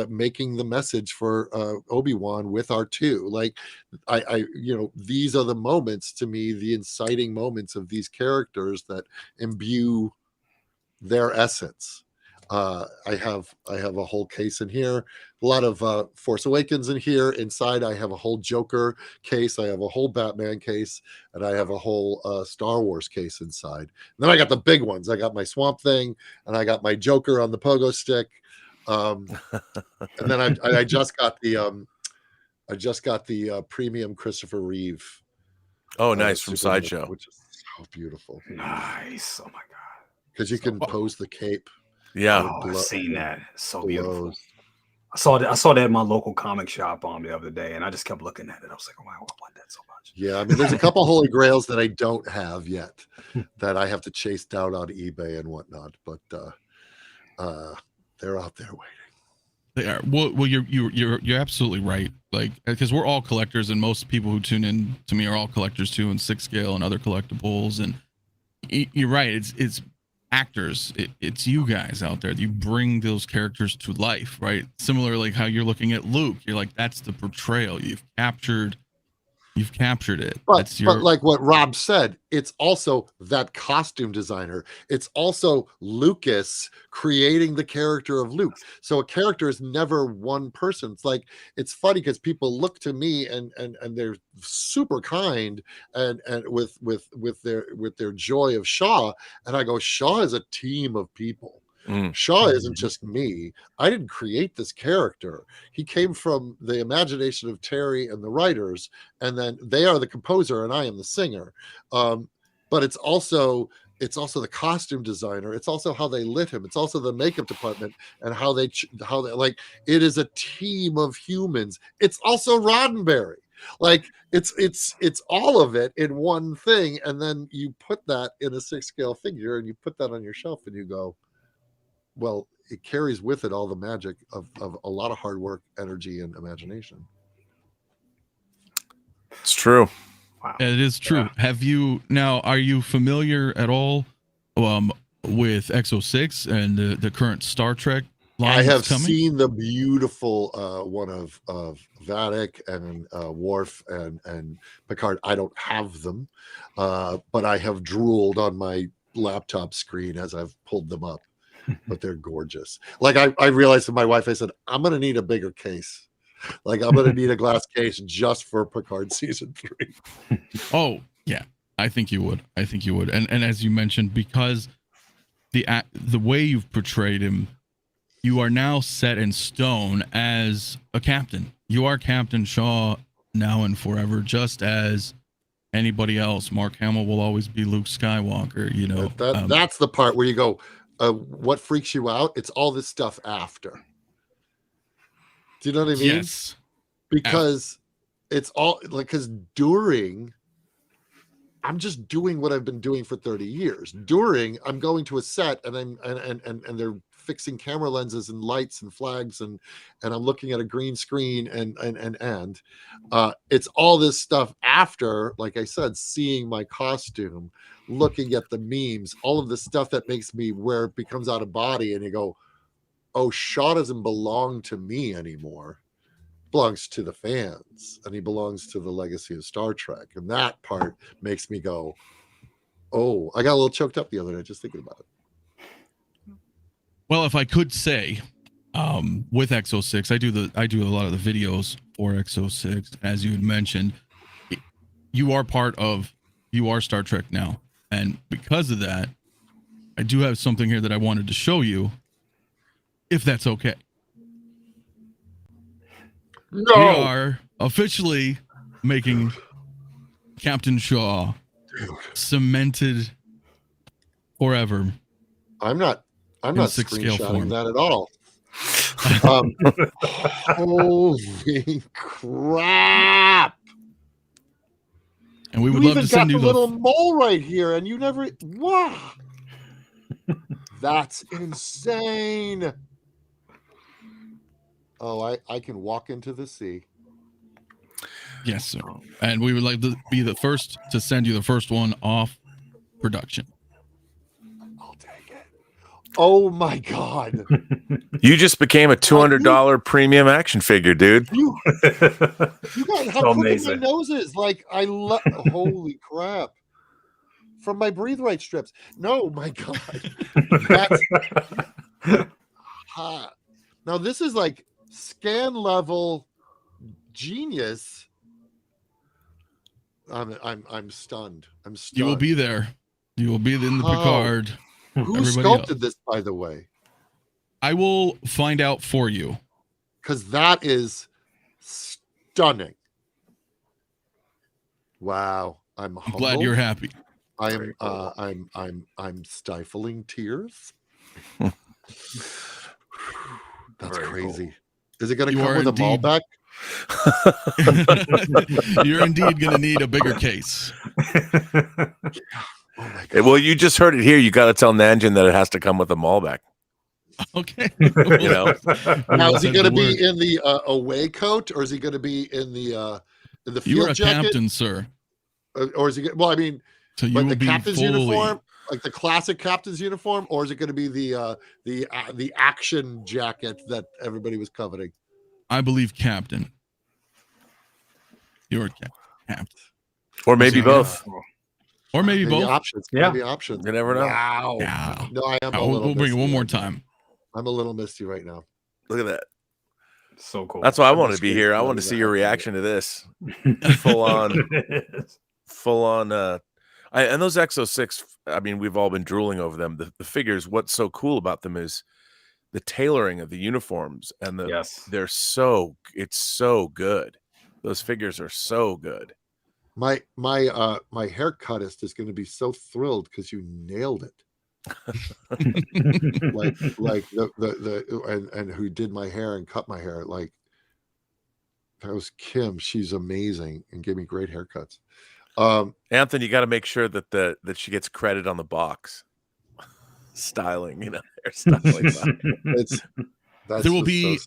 making the message for Obi-Wan with R2. Like I these are the moments, to me, the inciting moments of these characters that imbue their essence. I have a whole case in here, a lot of Force Awakens in here. Inside, I have a whole Joker case, I have a whole Batman case, and I have a whole Star Wars case inside. And then I got the big ones. I got my Swamp Thing, and I got my Joker on the pogo stick. And then I just got the premium Christopher Reeve. Oh, nice, from Sideshow, which is so beautiful. Nice. Oh my god! Because you can pose the cape. Yeah, I've seen that. It's so beautiful. I saw that at my local comic shop the other day, and I just kept looking at it. I was like, "Oh wow, I want that so much." Yeah, I mean, there's a couple holy grails that I don't have yet that I have to chase down on eBay and whatnot, but they're out there waiting. They are. Well, you're absolutely right. Like, because we're all collectors, and most people who tune in to me are all collectors too, and 6 scale and other collectibles. And you're right. It's actors, it's you guys out there. You bring those characters to life, right? Similar, like how you're looking at Luke. You're like, that's the portrayal. You've captured You've captured it. But like what Rob said, it's also that costume designer. It's also Lucas creating the character of Luke. So a character is never one person. It's funny because people look to me and they're super kind and with their joy of Shaw, and I go, Shaw is a team of people. Shaw isn't just me. I didn't create this character. He came from the imagination of Terry and the writers, and then they are the composer and I am the singer. But it's also the costume designer. It's also how they lit him. It's also the makeup department and how they like, it is a team of humans. It's also Roddenberry. Like it's all of it in one thing. And then you put that in a 6-scale figure and you put that on your shelf and you go, well, it carries with it all the magic of a lot of hard work, energy, and imagination. It's true. Wow. It is true. Yeah. Are you familiar at all with X06 and the current Star Trek line? I have coming? seen the beautiful one of Vadic and Worf and Picard. I don't have them, but I have drooled on my laptop screen as I've pulled them up. But they're gorgeous. Like I realized to my wife, I said, I'm going to need a bigger case. Like I'm going to need a glass case just for Picard season 3. Oh yeah, I think you would. And as you mentioned, because the way you've portrayed him, you are now set in stone as a captain. You are Captain Shaw now and forever, just as anybody else. Mark Hamill will always be Luke Skywalker. You know, that's the part where you go, what freaks you out? It's all this stuff after. Do you know what I mean? Yes. Because it's all like, because during, I'm just doing what I've been doing for 30 years. During, I'm going to a set and and they're fixing camera lenses and lights and flags and I'm looking at a green screen and it's all this stuff after, like I said, seeing my costume, looking at the memes, all of the stuff that makes me, where it becomes out of body and you go, oh, Shaw doesn't belong to me anymore. It belongs to the fans and he belongs to the legacy of Star Trek. And that part makes me go, oh, I got a little choked up the other day just thinking about it. Well, if I could say, with X06, I do a lot of the videos for X06, as you had mentioned. You are Star Trek now, and because of that, I do have something here that I wanted to show you, if that's okay. No. We are officially making Captain Shaw cemented forever. I'm not screenshotting that at all. Holy crap! And we would love to send you the little mole right here, and you never. Wow, that's insane. Oh, I can walk into the sea. Yes, sir. And we would like to be the first to send you the first one off production. I'll take it. Oh my god! You just became a $200 premium action figure, dude. You got how crooked my amazing. nose is. Like I love. Holy crap! From my breathe right strips. No, my god. That's hot. Now this is like scan level genius. I'm stunned. I'm stunned. You will be there. You will be in the Picard. Who Everybody sculpted else. this, by the way? I will find out for you. Because that is stunning. Wow. I'm humbled. Glad you're happy. I am cool. I'm stifling tears. That's Very crazy. cool. Is it gonna You come are with a indeed- Malbec? You're indeed going to need a bigger case. Oh my god. Well, you just heard it here. You got to tell Nanjin that it has to come with a Malbec. Okay. You know, Now is he going to be Word. in the away coat, or is he going to be in the field You are a jacket? captain, sir. Or is he? Well, I mean, So you but will the be captain's fully. uniform, like the classic captain's uniform, or is it going to be the action jacket that everybody was coveting? I believe captain. You're a captain. Or maybe Yeah. both. Or maybe both. options. Yeah. Maybe options. You never know. Wow. Yeah. No, I am a We'll little. bring it one misty more right now. time. I'm a little misty right now. Look at that. So cool. That's why I I'm wanted just to be kidding. here. I Not want to even see your happy. reaction to this. Full on. And those Exo 6, I mean, we've all been drooling over them. The figures, what's so cool about them is the tailoring of the uniforms and Yes. it's so good. Those figures are so good. My haircutist is going to be so thrilled because you nailed it. like who did my hair and cut my hair, like that was Kim. She's amazing and gave me great haircuts. Anthony, you got to make sure that she gets credit on the box. Styling, hairstyling. There will be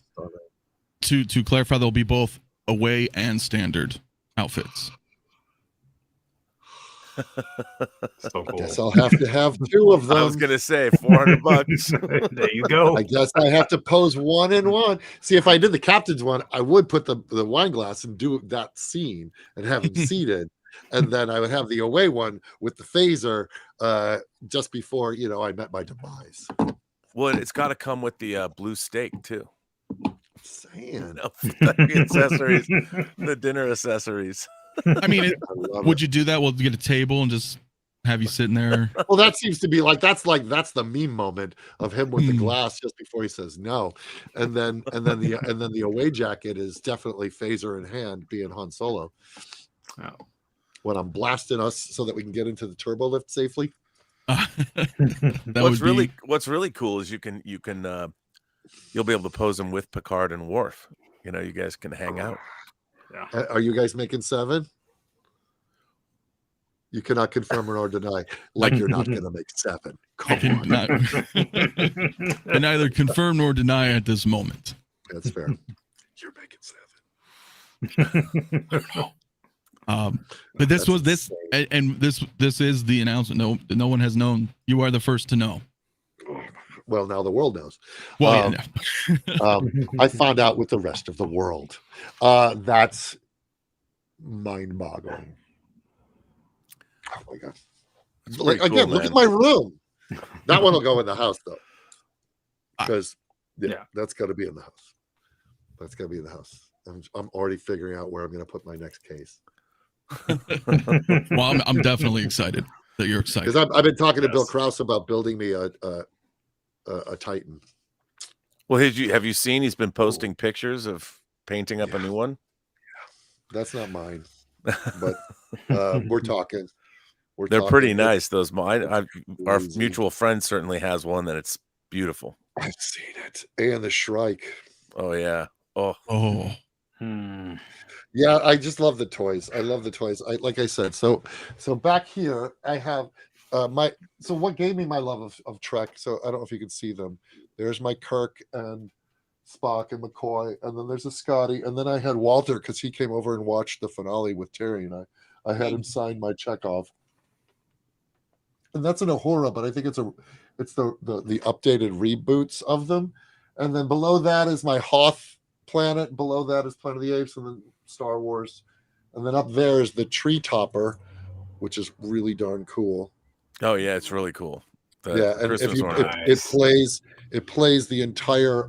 to clarify, there'll be both away and standard outfits. So cool. Guess I'll have to have 2 of them. I was gonna say $400. There you go. I guess I have to pose 1 and 1. See, if I did the captain's one, I would put the wine glass and do that scene and have him seated, and then I would have the away one with the phaser just before I met my demise. Well, it's got to come with the blue steak too. Saying. The accessories, the dinner accessories. I mean, would it. you do that? We'll get a table and just have you sitting there. Well, that seems to be that's the meme moment of him with the glass just before he says no, and then the away jacket is definitely phaser in hand, being Han Solo. Oh. When I'm blasting us so that we can get into the turbo lift safely. What's really cool is you'll be able to pose them with Picard and Worf. You guys can hang out. Yeah. Are you guys making 7? You cannot confirm or deny. Like you're not going to make 7. I can neither confirm nor deny at this moment. That's fair. You're making 7. I don't know. But this is the announcement. No one has known. You are the first to know. Well, now the world knows. Well, I found out with the rest of the world. That's mind-boggling. Oh my god! Like, cool, again, look man. at my room. That one will go in the house though, because that's got to be in the house. That's got to be in the house. I'm already figuring out where I'm going to put my next case. well, I'm definitely excited that you're excited. Because I've been talking to Bill Krause about building me a Titan. Well, have you seen? He's been posting pictures of painting up a new one. That's not mine, but we're talking. They're pretty nice. Those our mutual friend certainly has one that it's beautiful. I've seen it, and the Shrike. Oh yeah. Oh. Yeah, I just love the toys. I love the toys. Like I said, so back here I have what gave me my love of Trek. So I don't know if you can see them. There's my Kirk and Spock and McCoy, and then there's a Scotty, and then I had Walter because he came over and watched the finale with Terry, and I had him sign my Chekhov. And that's an Uhura, but I think it's the updated reboots of them. And then below that is my Hoth planet. Below that is Planet of the Apes, and then Star Wars. And then up there is the Tree Topper, which is really darn cool. Oh yeah, it's really cool. And it plays the entire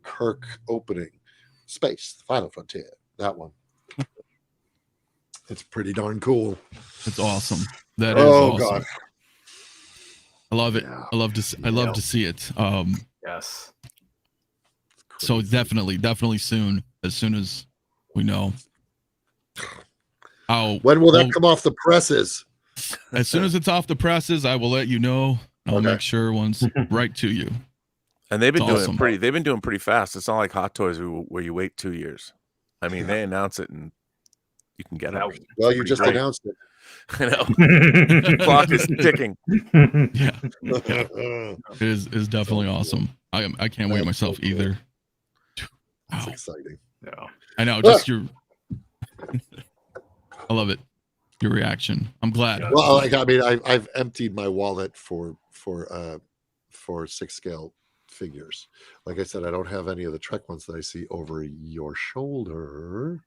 Kirk opening, Space, the Final Frontier. That one. It's pretty darn cool. It's awesome. That is awesome. God. I love it. Yeah. I love to see it. Yes. So definitely soon, as soon as we know. When will that come off the presses? As soon as it's off the presses, I will let you know. I'll make sure one's right to you. And they've been doing pretty fast. It's not like Hot Toys where you wait 2 years. I mean, they announce it and you can get it. Well, you just announced it. I know. Clock is ticking. Yeah. It is definitely awesome. I can't wait myself either. That's exciting. Yeah. I know. Just I love it. Your reaction. I'm glad. Well, I've emptied my wallet for 6-scale figures. Like I said, I don't have any of the Trek ones that I see over your shoulder.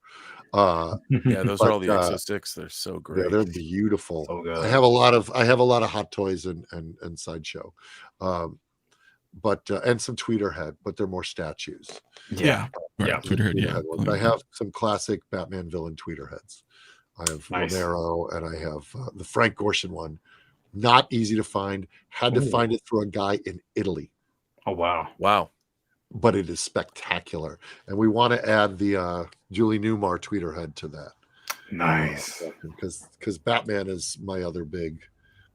Yeah, those But, are all the Exo sticks. They're so great. Yeah, they're beautiful. So good. I have a lot of hot toys and sideshow, but and some Tweeterhead, but they're more statues. Yeah. Right. Yeah. Tweeterhead, yeah. Ones. I have some classic Batman villain Tweeterheads. I have Nice. Romero, and I have the Frank Gorshin one. Not easy to find. Had to find it through a guy in Italy. Oh wow. Wow. But it is spectacular, and we want to add the Julie Newmar Tweeterhead to that. Nice. Because Batman is my other big.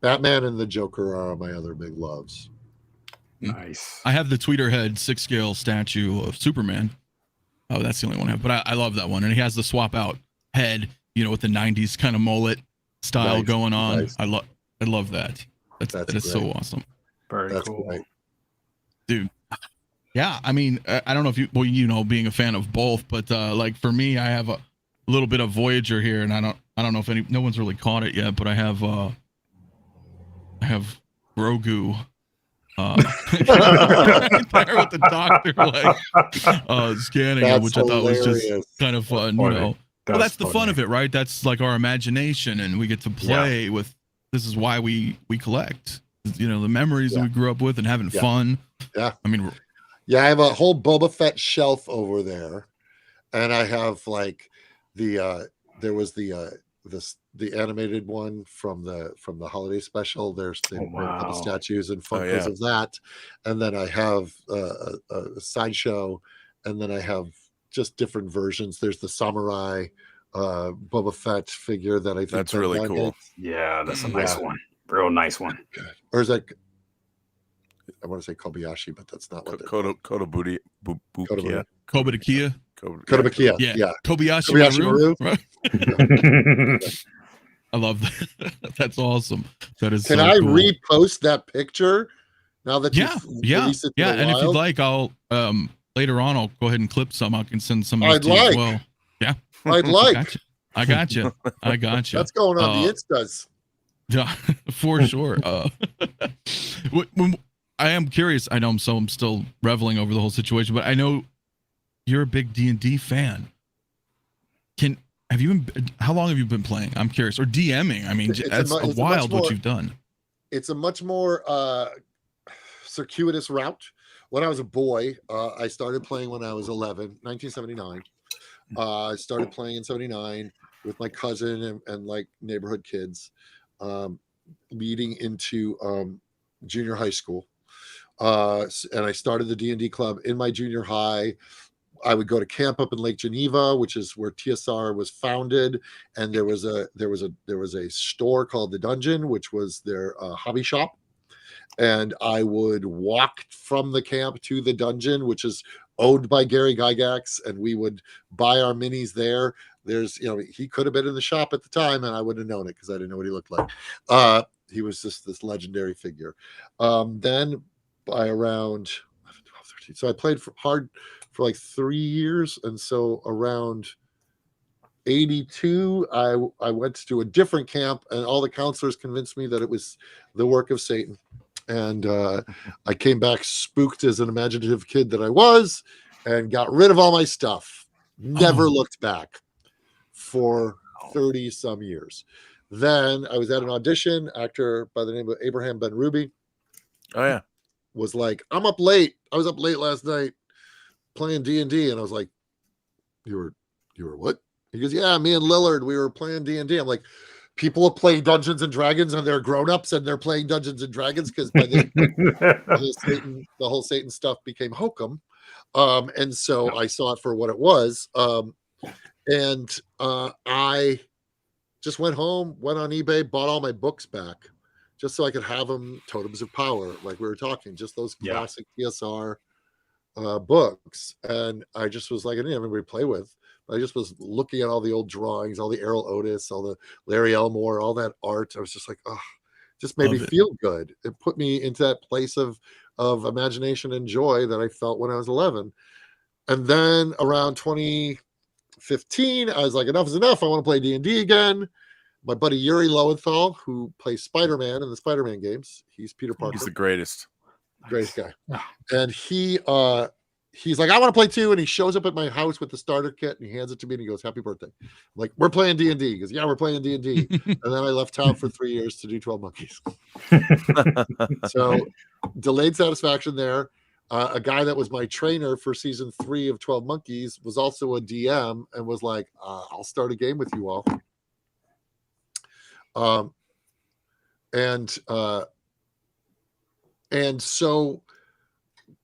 Batman and the Joker are my other big loves. Nice. I have the Tweeterhead 6-scale statue of Superman. Oh, that's the only one I have, but I love that one, and he has the swap out head, with the 90s kind of mullet style going on. Nice. I love that. That is so awesome. Very cool. Great. Dude. Yeah, I mean, I don't know if you being a fan of both, but like for me, I have a little bit of Voyager here, and I don't know if no one's really caught it yet, but I have Grogu right there with the doctor scanning it, which I thought was just kind of fun. That's the fun of it, right? That's like our imagination, and we get to play with. This is why we collect. The memories that we grew up with and having fun. Yeah, I mean. Yeah, I have a whole Boba Fett shelf over there, and I have like there was the animated one from the holiday special. There's the statues and Funkos of that, and then I have a sideshow, and then I have just different versions. There's the samurai Boba Fett figure that I think that's really cool. Yeah, that's a nice one. Real nice one. Or is that? I want to say Kobayashi, but that's not what 𝗕𝗘𝗢𝗖𝗢𝗢. 𝗕𝗘𝗢𝗢. Yeah. Kobayashi Maru. Right? I love that. That's awesome. That is. Can I repost that picture now that yeah. And if you'd like, I'll later on I'll go ahead and clip some. I can send some of these as well. Yeah. I'd like. I got you. That's going on the Instas. Yeah, for sure. When I am curious. I know I'm still reveling over the whole situation, but I know you're a big D&D fan. How long have you been playing? I'm curious. Or DMing. I mean, it's wild what you've done. It's a much more circuitous route. When I was a boy, I started playing when I was 11, 1979. I started playing in 79 with my cousin and like neighborhood kids, leading into junior high school. And I started the D&D club in my junior high. I would go to camp up in Lake Geneva, which is where TSR was founded, and there was a store called the Dungeon, which was their hobby shop. And I would walk from the camp to the Dungeon, which is owned by Gary Gygax, and we would buy our minis there. There's, he could have been in the shop at the time, and I wouldn't have known it because I didn't know what he looked like. He was just this legendary figure. Then by around 12, 13, so I played hard for like 3 years, and so around 82, I went to a different camp, and all the counselors convinced me that it was the work of Satan. And I came back spooked as an imaginative kid that I was, and got rid of all my stuff. Never looked back for 30 some years. Then I was at an audition. Actor by the name of Abraham Ben Ruby. Oh yeah, was like, I'm up late. I was up late last night playing D&D, and I was like, you were what? He goes, yeah, me and Lillard, we were playing D&D. I'm like, people play Dungeons and Dragons and they're grown-ups and they're playing Dungeons and Dragons because by the whole Satan stuff became hokum. And so I saw it for what it was. And I just went home, went on eBay, bought all my books back just so I could have them Totems of Power, like we were talking, just those classic TSR books. And I just was like, I didn't have anybody to play with. I just was looking at all the old drawings, all the Errol Otis, all the Larry Elmore, all that art. I was just like, oh, just made me feel good. It put me into that place of imagination and joy that I felt when I was 11. And then around 2015, I was like, enough is enough. I want to play D&D again. My buddy Yuri Lowenthal, who plays Spider-Man in the Spider-Man games, he's Peter Parker. He's the greatest guy. And he he's like, I want to play too. And he shows up at my house with the starter kit and he hands it to me and he goes, happy birthday. I'm like, we're playing D&D. He goes, yeah, we're playing D&D. And then I left town for 3 years to do 12 Monkeys. So delayed satisfaction there. A guy that was my trainer for season 3 of 12 Monkeys was also a DM and was like, I'll start a game with you all. And so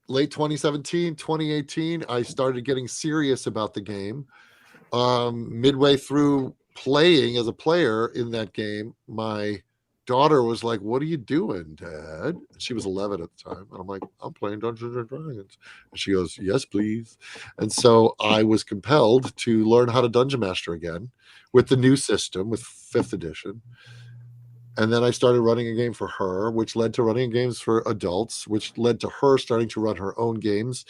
late 2017, 2018, I started getting serious about the game. Midway through playing as a player in that game, my daughter was like, what are you doing, Dad? She was 11 at the time. And I'm like, I'm playing Dungeons and Dragons. And she goes, yes, please. And so I was compelled to learn how to Dungeon Master again with the new system, with 5th edition. And then I started running a game for her, which led to running games for adults, which led to her starting to run her own games.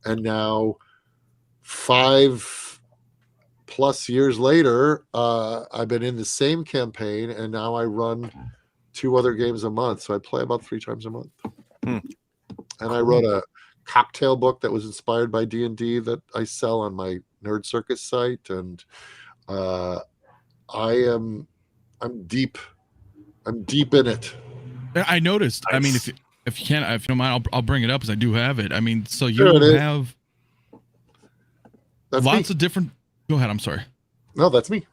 And now 5+ years later, I've been in the same campaign, and now I run 2 other games a month. So I play about 3 times a month. And I wrote a cocktail book that was inspired by D&D that I sell on my Nerd Circus site. And I'm deep in it. I noticed. Nice. I mean, if you can't, if you don't mind, I'll bring it up, because I do have it. I mean, so you Sure, have That's lots me. of different. Go ahead. I'm sorry. No, that's me.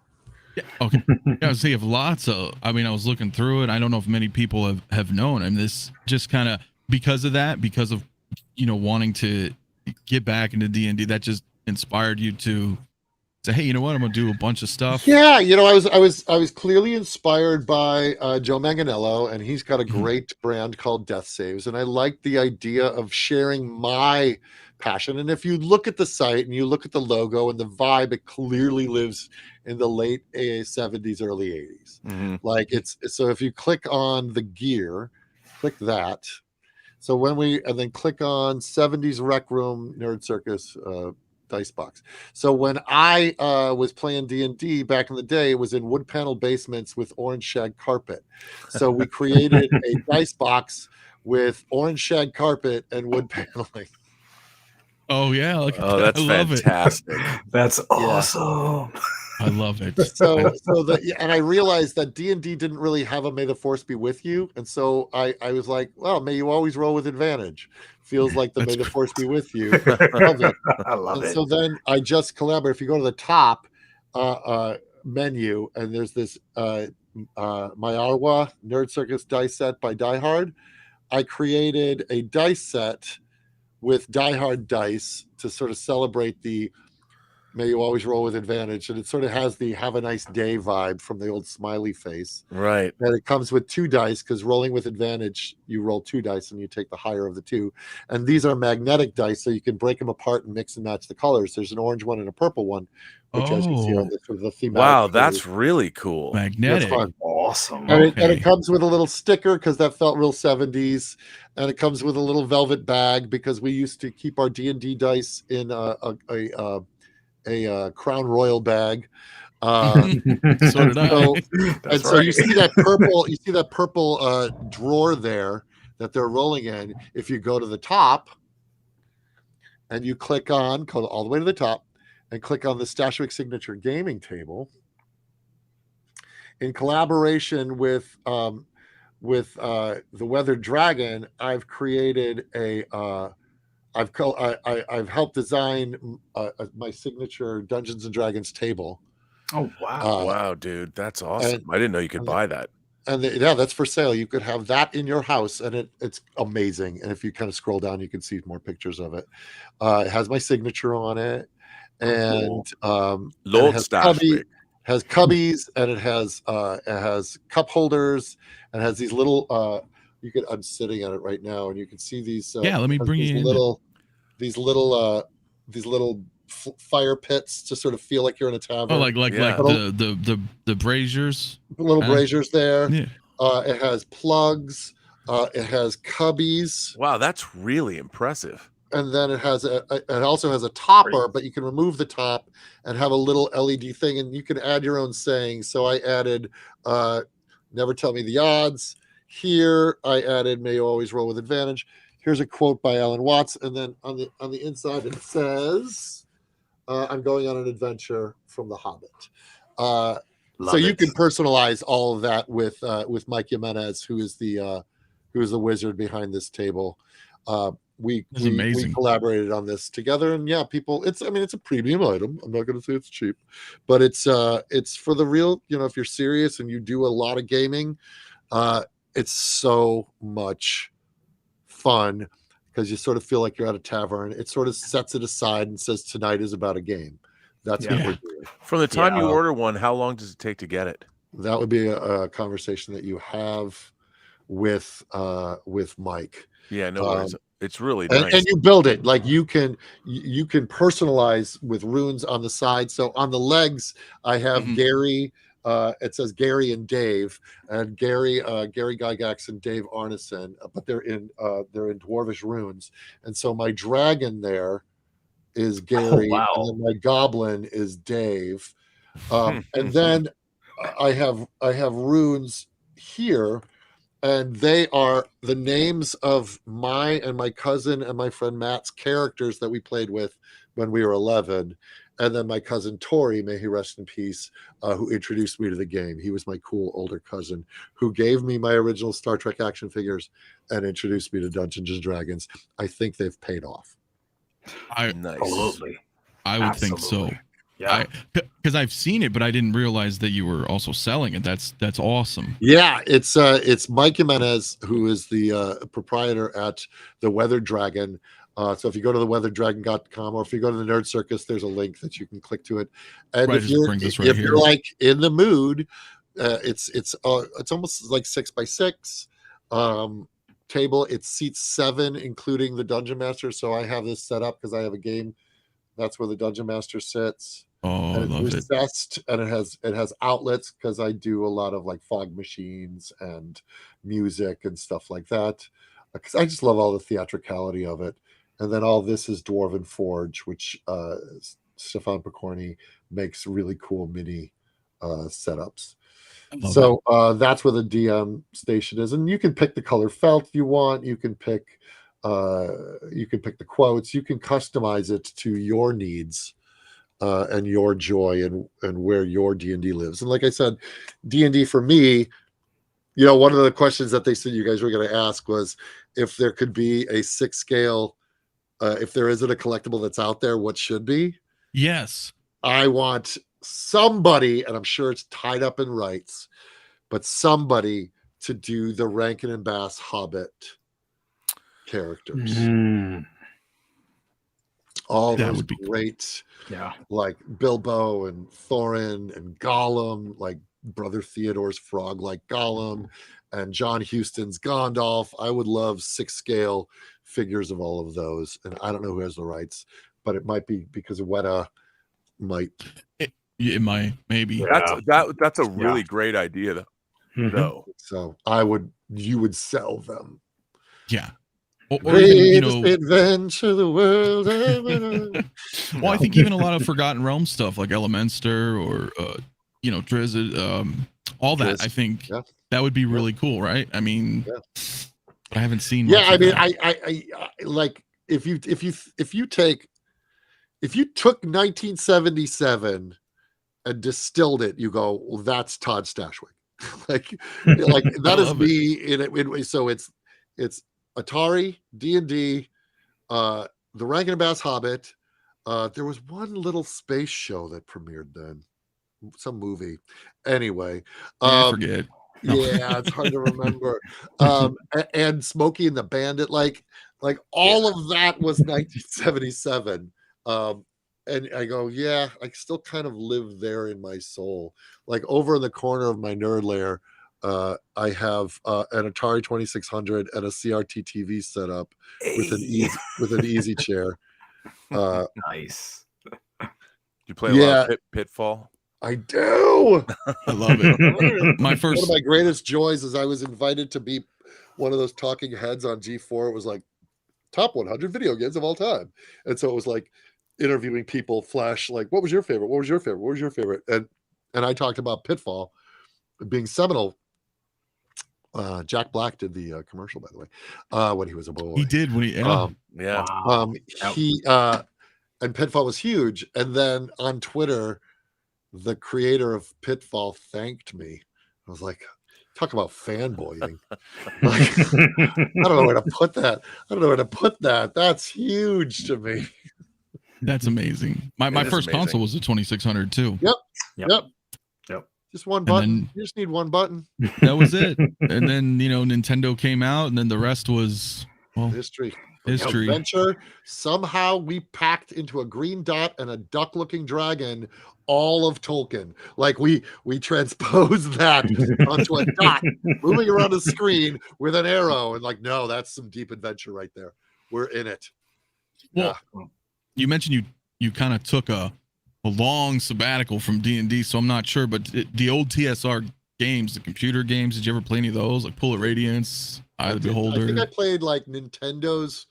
Yeah. Okay. Yeah, I was saying, you have lots of. I mean, I was looking through it. I don't know if many people have known. And this just kind of because of that, because of wanting to get back into D&D, that just inspired you to say, hey, you know what? I'm gonna do a bunch of stuff. Yeah, I was clearly inspired by Joe Manganiello, and he's got a great brand called 𝗕𝗘𝗖𝗢𝗠𝗕, and I like the idea of sharing my passion. And if you look at the site and you look at the logo and the vibe, it clearly lives in the late 70s, early 80s. Mm-hmm. Like it's so if you click on the gear, click that. So and then click on 70s Rec Room Nerd Circus dice box. So when I was playing D&D back in the day, it was in wood panel basements with orange shag carpet. So we created a dice box with orange shag carpet and wood paneling. Oh yeah, look at Oh, that. that's I love fantastic. That's awesome. it. I love it. And I realized that D&D didn't really have a May the Force be with you. And so I was like, well, may you always roll with advantage. Feels like the May the Force be with you. Love it. I love it. So then I just collaborate. If you go to the top menu, and there's this 𝗕𝗢𝗠𝗘 Nerd Circus dice set by Die Hard, I created a dice set with Die Hard dice to sort of celebrate the may you always roll with advantage. And it sort of has the have a nice day vibe from the old smiley face. Right. And it comes with 2 dice, because rolling with advantage, you roll 2 dice and you take the higher of the 2. And these are magnetic dice, so you can break them apart and mix and match the colors. There's an orange one and a purple one, which as you see on the thematic. Wow, that's really cool. Magnetic. That's fun. Awesome. And it comes with a little sticker, because that felt real 70s. And it comes with a little velvet bag, because we used to keep our D&D dice in a Crown Royal bag. So did I. So you see that purple drawer there that they're rolling in. If you go to the top and you go all the way to the top and click on the Stashwick signature gaming table, in collaboration with the 𝗦𝗔𝗩𝗘, I've created I've helped design my signature Dungeons and Dragons table. Oh wow! Wow, dude, that's awesome. I didn't know you could buy that. And yeah, that's for sale. You could have that in your house, and it's amazing. And if you kind of scroll down, you can see more pictures of it. It has my signature on it, and Lord Stashwick has cubbies, and it has cup holders, and it has these little. I'm sitting at it right now, and you can see these. Yeah, let me bring these you little fire pits to sort of feel like you're in a tavern. Oh, like the braziers. The little braziers there. Yeah. It has plugs. It has cubbies. Wow, that's really impressive. And then it also has a topper, but you can remove the top and have a little LED thing, and you can add your own saying. So I added never tell me the odds. Here I added may you always roll with advantage. here's a quote by Alan Watts, and then on the inside it says, "I'm going on an adventure from The Hobbit." So you can personalize all of that with Mike Jimenez, who is the wizard behind this table. We collaborated on this together, and yeah, people. It's a premium item. I'm not going to say it's cheap, but it's for the real. If you're serious and you do a lot of gaming, it's so much fun because you sort of feel like you're at a tavern. It sort of sets it aside and says tonight is about a game. That's what we're doing. From the time you order one, how long does it take to get it? That would be a conversation that you have with Mike. Yeah, no, it's really nice. And you build it like you can personalize with runes on the side. So on the legs, I have Gary. It says Gary and Dave, and Gary Gygax and Dave Arneson, but they're in dwarvish runes. And so my dragon there is Gary, and then my goblin is Dave. And then I have runes here, and they are the names of my cousin and my friend Matt's characters that we played with when we were 11. And then my cousin Tori, may he rest in peace, who introduced me to the game. He was my cool older cousin who gave me my original Star Trek action figures and introduced me to Dungeons and Dragons. I think they've paid off. Absolutely. I would think so. Yeah, because I've seen it, but I didn't realize that you were also selling it. That's awesome. Yeah, it's Mike Jimenez, who is the proprietor at the 𝗦𝗔𝗩𝗘. So if you go to the 𝗦𝗔𝗩𝗘.com, or if you go to the Nerd Circus, there's a link that you can click to it. And if you're like in the mood, it's almost like 6x6 table. It seats 7, including the Dungeon Master. So I have this set up because I have a game. That's where the Dungeon Master sits. Oh, and I love it. Recessed, and it has outlets because I do a lot of like fog machines and music and stuff like that. Because I just love all the theatricality of it. And then all this is Dwarven Forge, which Stefan Picorni makes really cool mini setups. So that's where the DM station is, and you can pick the color felt you want. You can pick the quotes. You can customize it to your needs and your joy and where your D&D lives. And like I said, D&D for me, one of the questions that they said you guys were going to ask was if there could be a 6 scale. If there isn't a collectible that's out there, what should be? Yes. I want somebody, and I'm sure it's tied up in rights, but somebody to do the Rankin and Bass Hobbit characters. All that those would be great, like Bilbo and Thorin and Gollum, like Brother Theodore's frog like Gollum, and John Huston's Gandalf. I would love 6 scale figures of all of those, and I don't know who has the rights, but it might be because Weta might. It might, maybe. That's a really great idea, though. So you would sell them. Yeah. Or even, adventure the world. Well, I think even a lot of Forgotten Realms stuff like Elemenster or Drizzt, all that. I think that would be really cool, right? I mean, I haven't seen. Yeah, I mean, I like if you took 1977 and distilled it, you go, well, that's Todd Stashwick. like that is me in it. So it's Atari, D&D, the Rankin and Bass Hobbit. There was one little space show that premiered then, some movie. Anyway, I forget. Yeah, it's hard to remember. And Smokey and the Bandit, like all of that was 1977. And I go, yeah, I still kind of live there in my soul. Like over in the corner of my nerd lair, I have an Atari 2600 and a CRT TV set up with an easy chair. Nice. You play a lot of Pitfall? I do. I love it. One of my greatest joys is I was invited to be one of those talking heads on G4. It was like top 100 video games of all time, and so it was like interviewing people. Flash, like, what was your favorite? What was your favorite? What was your favorite? And I talked about Pitfall being seminal Jack Black did the commercial, by the way, when he was a boy. He did when he. Yeah. Wow. He and Pitfall was huge. And then on Twitter, the creator of Pitfall thanked me. I was like, talk about fanboying. Like, I don't know where to put that. That's huge to me. That's amazing. My first amazing. console was the 2600 too. Yep. Just one button. then- You just need one button. That was it. And then Nintendo came out, and then the rest was History. history. Somehow we packed into a green dot and a duck-looking dragon all of Tolkien. Like we transposed that onto a dot moving around the screen with an arrow, and like, no, that's some deep adventure right there. We're in it. Well, you mentioned you kind of took a long sabbatical from D&D, so I'm not sure, but the old TSR games, the computer games, did you ever play any of those, like Pull of Radiance, Eye of the Beholder? I think I played like Nintendo's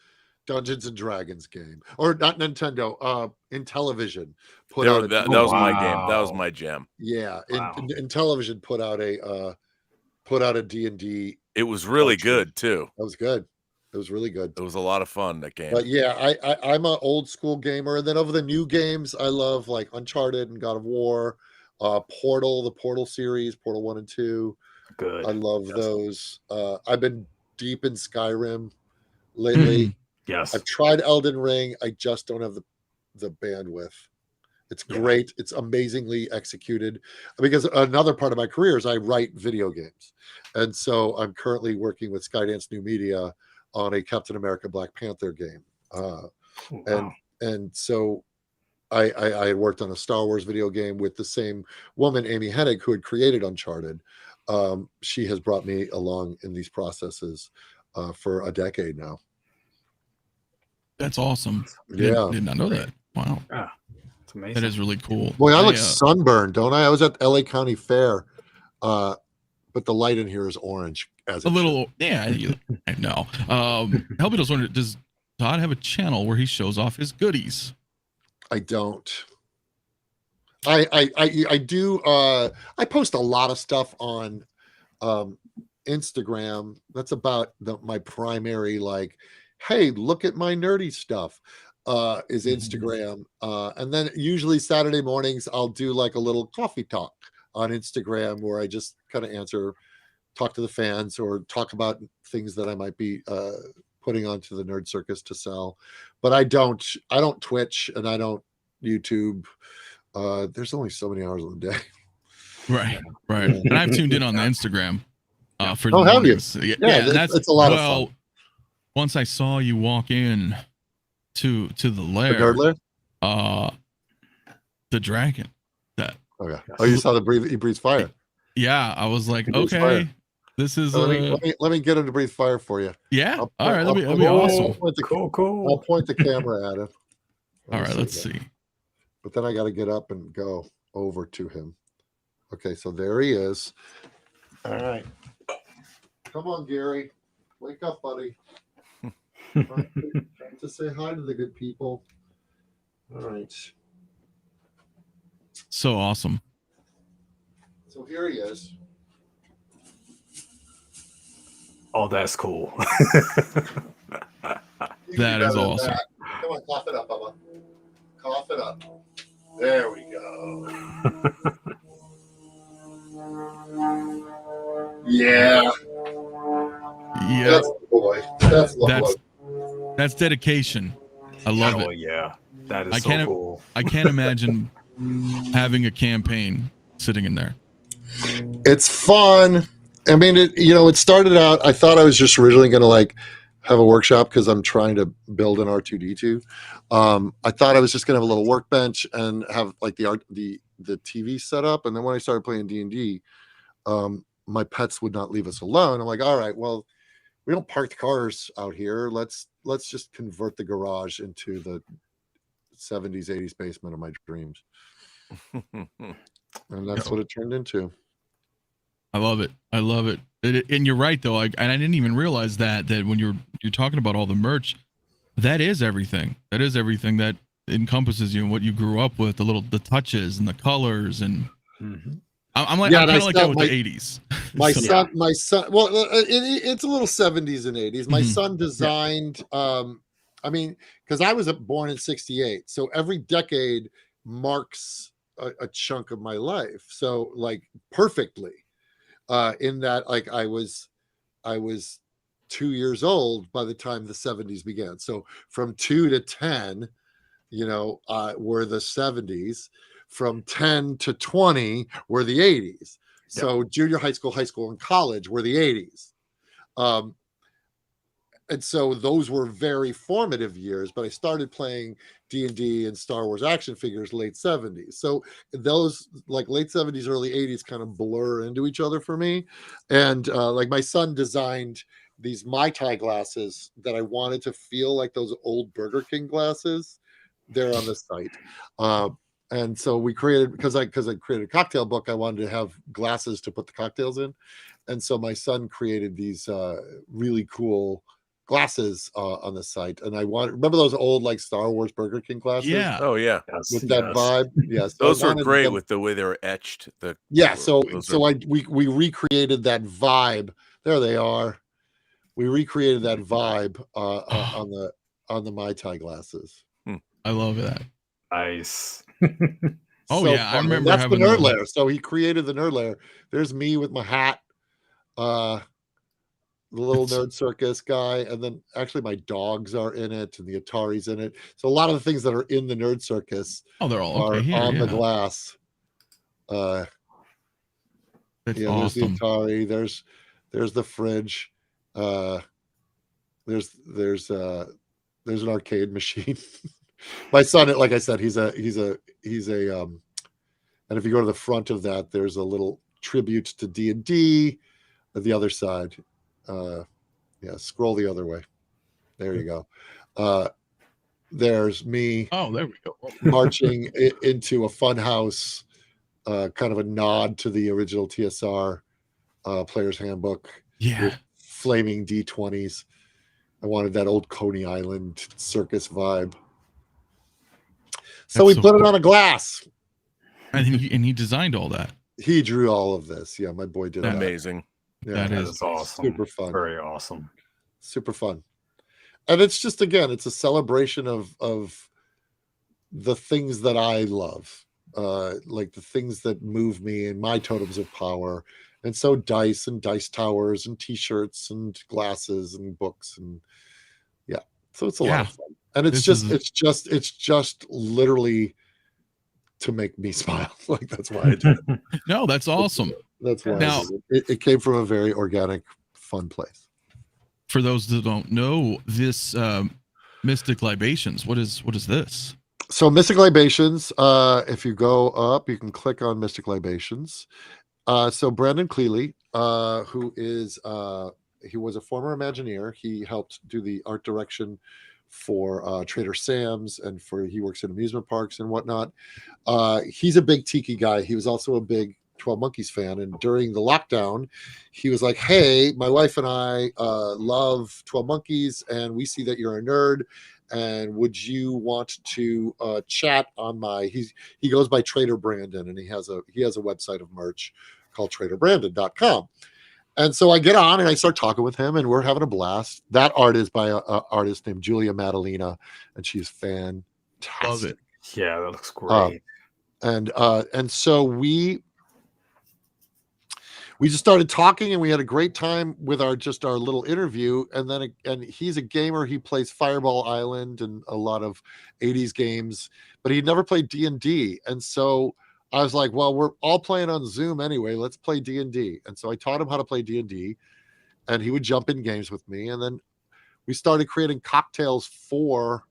Dungeons and Dragons game, or not Nintendo, Intellivision put out that was my game. That was my jam. Yeah, Wow. Intellivision put out a D&D. It was really good too. That was good. It was really good. It was a lot of fun, that game. But yeah, I'm an old school gamer, and then over the new games, I love like Uncharted and God of War, Portal, the Portal series, Portal 1 and 2. Good. I love those. I've been deep in Skyrim lately. Yes. I've tried Elden Ring. I just don't have the bandwidth. It's great. It's amazingly executed, because another part of my career is I write video games. And so I'm currently working with Skydance New Media on a Captain America Black Panther game. And so I had worked on a Star Wars video game with the same woman, Amy Hennig, who had created Uncharted. She has brought me along in these processes for a decade now. That's awesome. Yeah. Did not know that. Wow. Yeah. It's amazing. That is really cool. Boy, I look sunburned, don't I? I was at LA County Fair, but the light in here is orange. As A little, yeah. I know. Help me just wonder, does Todd have a channel where he shows off his goodies? I don't. I do. I post a lot of stuff on Instagram. That's about my primary, like, hey, look at my nerdy stuff. Is Instagram, and then usually Saturday mornings I'll do like a little coffee talk on Instagram where I just kind of talk to the fans or talk about things that I might be putting onto the Nerd Circus to sell. But I don't Twitch and I don't YouTube. There's only so many hours in the day. Right. And I've tuned in on the Instagram for Oh, the have you? mornings. Yeah, it's a lot of fun. Once I saw you walk in to the The lair, Girdler? the dragon. That Okay. Oh, you saw he breathes fire. yeah, I was like, He breathes okay, fire. this is Let me get him to breathe fire for you. yeah. I'll All right, that'll be I'll awesome. point the- Cool. I'll point the camera at him. All right, let's that. see. But then I got to get up and go over to him. Okay, so there he is. All right. Come on, Gary. Wake up, buddy. Trying to say hi to the good people. All right. So awesome. So here he is. Oh, that's cool. You can That do better is than awesome. that. Come on, cough it up, Bubba. Cough it up. There we go. Yeah. Yeah, That's the boy. That's lovely. that's dedication. I love Oh it. yeah, that is I so can't- cool. I can't imagine having a campaign sitting in there. It's fun. I mean, it started out, I thought I was just originally going to like have a workshop because I'm trying to build an R2D2. I thought I was just going to have a little workbench and have like the TV set up. And then when I started playing D&D, my pets would not leave us alone. I'm like, all right, well, we don't park the cars out here. Let's just convert the garage into the 70s, 80s basement of my dreams. And that's what it turned into. I love it. And you're right though. And I didn't even realize that when you're talking about all the merch, that is everything. That is everything that encompasses you and what you grew up with, the touches and the colors and I'm like, Yeah, I'm and kind of like that with the 80s. My So- son. Well, it's a little 70s and 80s. My Mhm. son designed. I mean, because I was born in '68, so every decade marks a chunk of my life. So, like, perfectly. In that, like, I was 2 years old by the time the '70s began. So from 2 to 10, were the '70s. From 10 to 20 were the '80s. So junior high school, and college were the '80s. And so those were very formative years, but I started playing D&D and Star Wars action figures late '70s. So those, like, late '70s, early '80s kind of blur into each other for me. And like, my son designed these '𝗕𝗘𝗢𝗡 glasses that I wanted to feel like those old Burger King glasses. They're on the site. And so we created, because I created a cocktail book, I wanted to have glasses to put the cocktails in. And so my son created these really cool glasses on the site. And remember those old, like, Star Wars Burger King glasses? Yeah. Oh yeah, With that vibe. Yes. those were great with the way they were etched. We recreated that vibe. There they are. We recreated that vibe on the 𝗕𝗘𝗢𝗡 glasses. I love that. Nice. Oh, So yeah, I fun. And remember that's the having nerd those. layer. So he created the nerd layer. There's me with my hat, the little nerd circus guy, and then actually my dogs are in it, and the Atari's in it. So a lot of the things that are in the nerd circus They're all are okay here. on Yeah. the glass. That's There's the awesome. Atari. There's the fridge. There's an arcade machine. My son, like I said, he's a and if you go to the front of that, there's a little tribute to D&D. At the other side, scroll the other way. There you go. There's me. Oh, there we go. Marching into a fun house, kind of a nod to the original TSR player's handbook. Yeah. With flaming D20s. I wanted that old Coney Island circus vibe. So we put it on a glass. And he designed all that. He drew all of this. Yeah, my boy did that. Amazing. Yeah, that is awesome. Super fun. Very awesome. Super fun. And it's just, again, it's a celebration of the things that I love, like the things that move me and my totems of power. And so dice and dice towers and t-shirts and glasses and books, and so it's a lot of fun. And it's just literally to make me smile. Like, that's why I did it. No, that's awesome. That's why Now, I did it. It came from a very organic, fun place. For those that don't know, this Mystic Libations, what is this? So Mystic Libations, if you go up, you can click on Mystic Libations. So Brandon Cleeley, who is he was a former Imagineer. He helped do the art direction for Trader Sam's, and he works in amusement parks and whatnot. He's a big Tiki guy. He was also a big 12 Monkeys fan, and during the lockdown he was like, hey, my wife and I love 12 Monkeys, and we see that you're a nerd, and would you want to chat on he goes by Trader Brandon, and he has a website of merch called traderbrandon.com. And so I get on and I start talking with him, and we're having a blast. That art is by an artist named Julia Madalena, and she's fantastic. Love it. Yeah, that looks great. And so we just started talking, and we had a great time with our little interview. And he's a gamer. He plays Fireball Island and a lot of 80s games, but he'd never played D&D. And so I was like, well, we're all playing on Zoom anyway. Let's play D&D. And so I taught him how to play D&D, and he would jump in games with me. And then we started creating cocktails for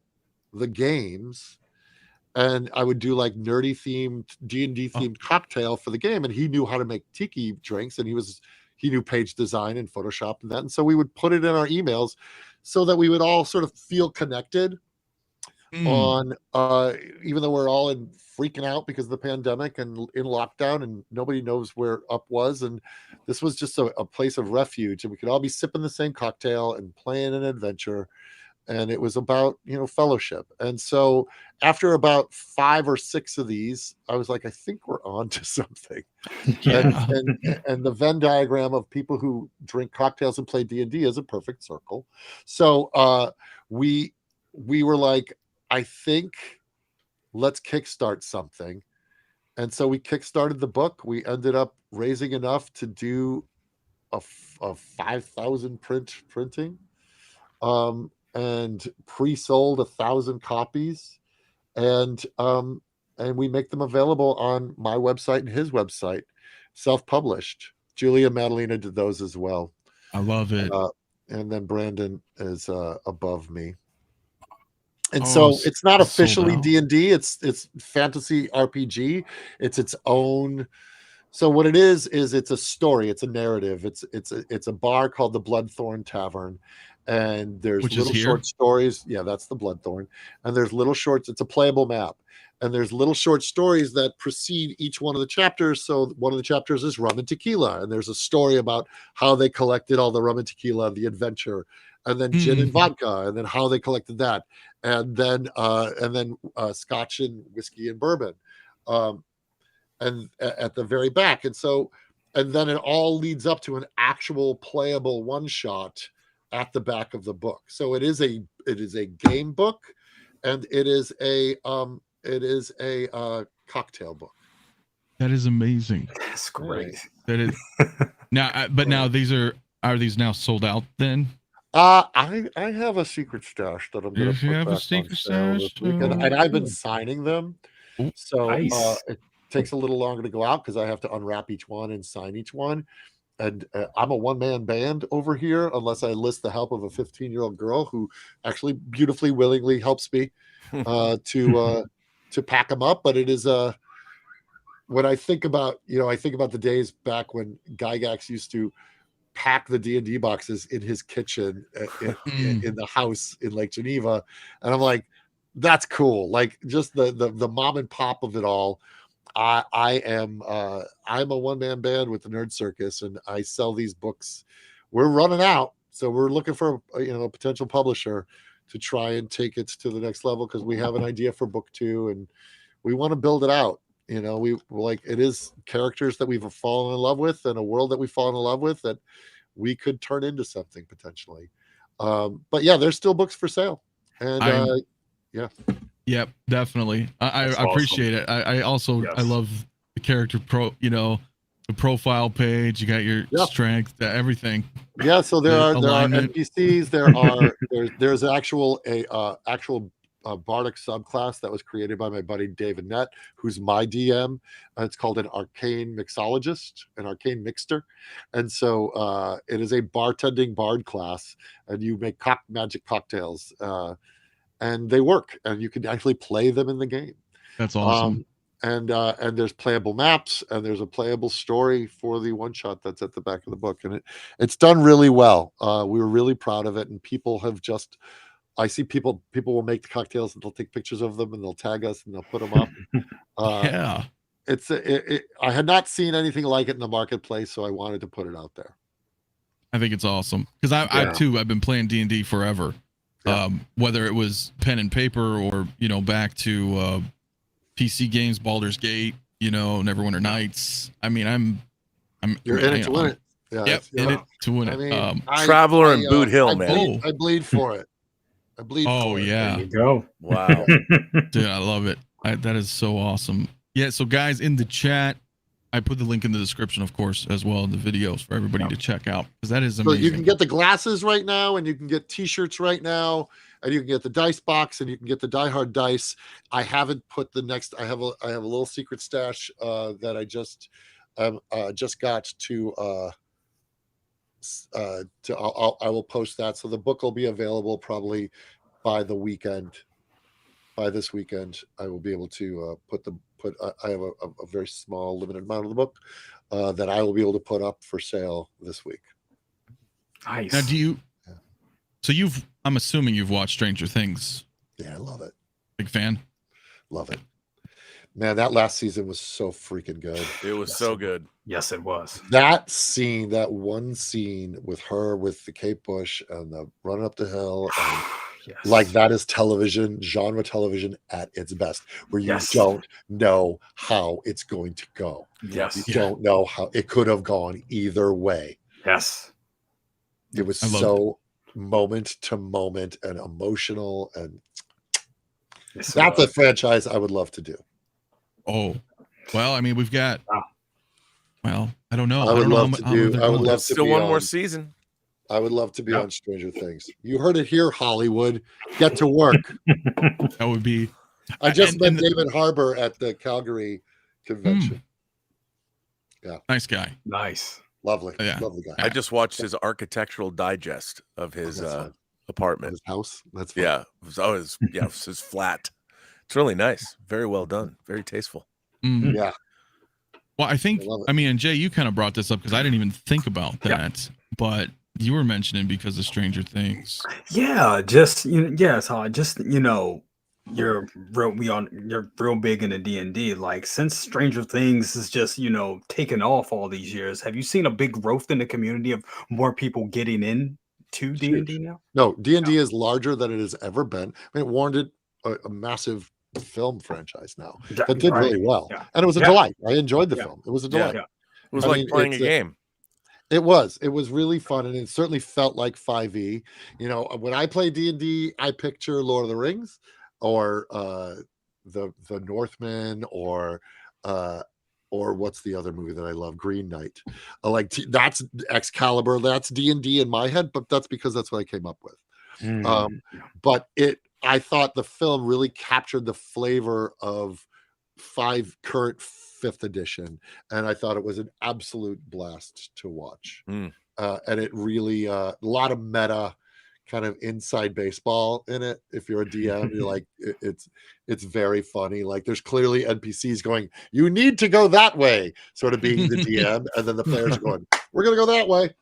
the games. And I would do like nerdy themed D&D themed cocktail for the game. And he knew how to make tiki drinks, and he knew page design and Photoshop and that. And so we would put it in our emails so that we would all sort of feel connected on, even though we're all freaking out because of the pandemic and in lockdown, and nobody knows where up was. And this was just a place of refuge, and we could all be sipping the same cocktail and playing an adventure. and it was about fellowship. And so after about 5 or 6 of these, I was like, I think we're on to something. Yeah. And the Venn diagram of people who drink cocktails and play D&D is a perfect circle. So we were like, I think let's kickstart something. And so we kickstarted the book. We ended up raising enough to do a 5,000 printing, and pre-sold 1,000 copies, and we make them available on my website and his website, self-published. Julia and Madalena did those as well. I love it. And then Brandon is above me. And Oh, so it's not it's sold officially out. D&D. It's fantasy RPG. It's its own. So what it is it's a story. It's a narrative. It's a bar called the Bloodthorn Tavern, and there's Which is little here? short stories. Yeah, that's the Bloodthorn. And there's little shorts. It's a playable map, and there's little short stories that precede each one of the chapters. So one of the chapters is rum and tequila, and there's a story about how they collected all the rum and tequila, the adventure, and then gin and vodka, and then how they collected that, and then scotch and whiskey and bourbon. And at the very back. And then it all leads up to an actual playable one shot at the back of the book. So it is a game book, and it is a cocktail book. That is amazing. That's great. That is now, but now are these now sold out then? I have a secret stash that I'm going to You put have a back on secret sale this stash? weekend, and I've been signing them. Ooh, So nice. it takes a little longer to go out because I have to unwrap each one and sign each one. And I'm a one-man band over here, unless I enlist the help of a 15-year-old girl who actually beautifully, willingly helps me to pack them up. But it is when I think about the days back when Gygax used to pack the D&D boxes in his kitchen in the house in Lake Geneva, and I'm like, that's cool. Like just the mom and pop of it all. I'm a one-man band with the Nerd Circus, and I sell these books. We're running out, so we're looking for a potential publisher to try and take it to the next level, because we have an idea for book 2, and we want to build it out. We like, it is characters that we've fallen in love with, and a world that we've fallen in love with that we could turn into something potentially. But yeah, there's still books for sale, and yeah. Yep, definitely. I That's appreciate it. I also Yes. I love the character the profile page. You got your strength, everything. Yeah, so there are alignment. NPCs. There's actual bardic subclass that was created by my buddy David Nett, who's my DM. It's called an arcane mixologist, an arcane mixter, and so it is a bartending bard class, and you make magic cocktails, and they work, and you can actually play them in the game. That's awesome. And there's playable maps, and there's a playable story for the one shot that's at the back of the book, and it's done really well. We were really proud of it, and people have I see people will make the cocktails, and they'll take pictures of them, and they'll tag us, and they'll put them up. Yeah. I had not seen anything like it in the marketplace, so I wanted to put it out there. I think it's awesome because I've been playing D&D forever. Yeah. Whether it was pen and paper or back to PC games, Baldur's Gate, Neverwinter Nights. I mean, You're in it to win it. Yeah, yep, in it to win it. I mean, Traveler and Boot Hill, man. I bleed for it. I bleed. Oh for yeah, There you go. Wow. dude, I love it. That is so awesome. Yeah, so guys in the chat, I put the link in the description, of course, as well in the videos for everybody to check out, because that is amazing. So you can get the glasses right now, and you can get T-shirts right now, and you can get the dice box, and you can get the Die Hard dice. I haven't put the next. I have a little secret stash that I just got to. I will post that, so the book will be available probably by the weekend. By this weekend, I will be able to I have a very small, limited amount of the book that I will be able to put up for sale this week. Nice. Now, so I'm assuming you've watched Stranger Things. Yeah, I love it. Big fan. Love it. Man, that last season was so freaking good. It was so good. Yes, it was. That one scene with her with the Kate Bush and the running up the hill, and Yes. Like that is television, genre television at its best, where you don't know how it's going to go. Yes. You don't know how it could have gone either way. Yes. It was so moment to moment and emotional, and that's a franchise I would love to do. Oh, well, I mean, we've got. Well, I don't know. I would love to do. I would love to still be one on, more season. I would love to be on Stranger Things. You heard it here, Hollywood. Get to work. That would be. I just met David Harbour at the Calgary convention. Yeah, nice guy. Nice, lovely, yeah. Lovely guy. I just watched his architectural digest of his apartment, his house. That's fun. Yeah. It was his flat. It's really nice. Very well done. Very tasteful. Mm. Yeah. Well, I mean, and Jay, you kind of brought this up because I didn't even think about that, but you were mentioning because of Stranger Things. Yeah, just you're real big into D&D. Like, since Stranger Things is just taken off all these years, have you seen a big growth in the community of more people getting into D&D now? No, D&D is larger than it has ever been. I mean, it warranted a massive film franchise now that did really well, and it was a delight. I enjoyed the film. It was a delight. It was like playing a game. It was really fun, and it certainly felt like 5e. When I play D&D, I picture Lord of the Rings or the Northmen or what's the other movie that I love, Green Knight. That's Excalibur, that's D&D in my head, but that's because that's what I came up with. But I thought the film really captured the flavor of current 5th edition, and I thought it was an absolute blast to watch. And it really a lot of meta kind of inside baseball in it. If you're a DM, you're like, it's very funny. Like, there's clearly NPCs going, you need to go that way, sort of being the DM, and then the players are going, we're gonna go that way.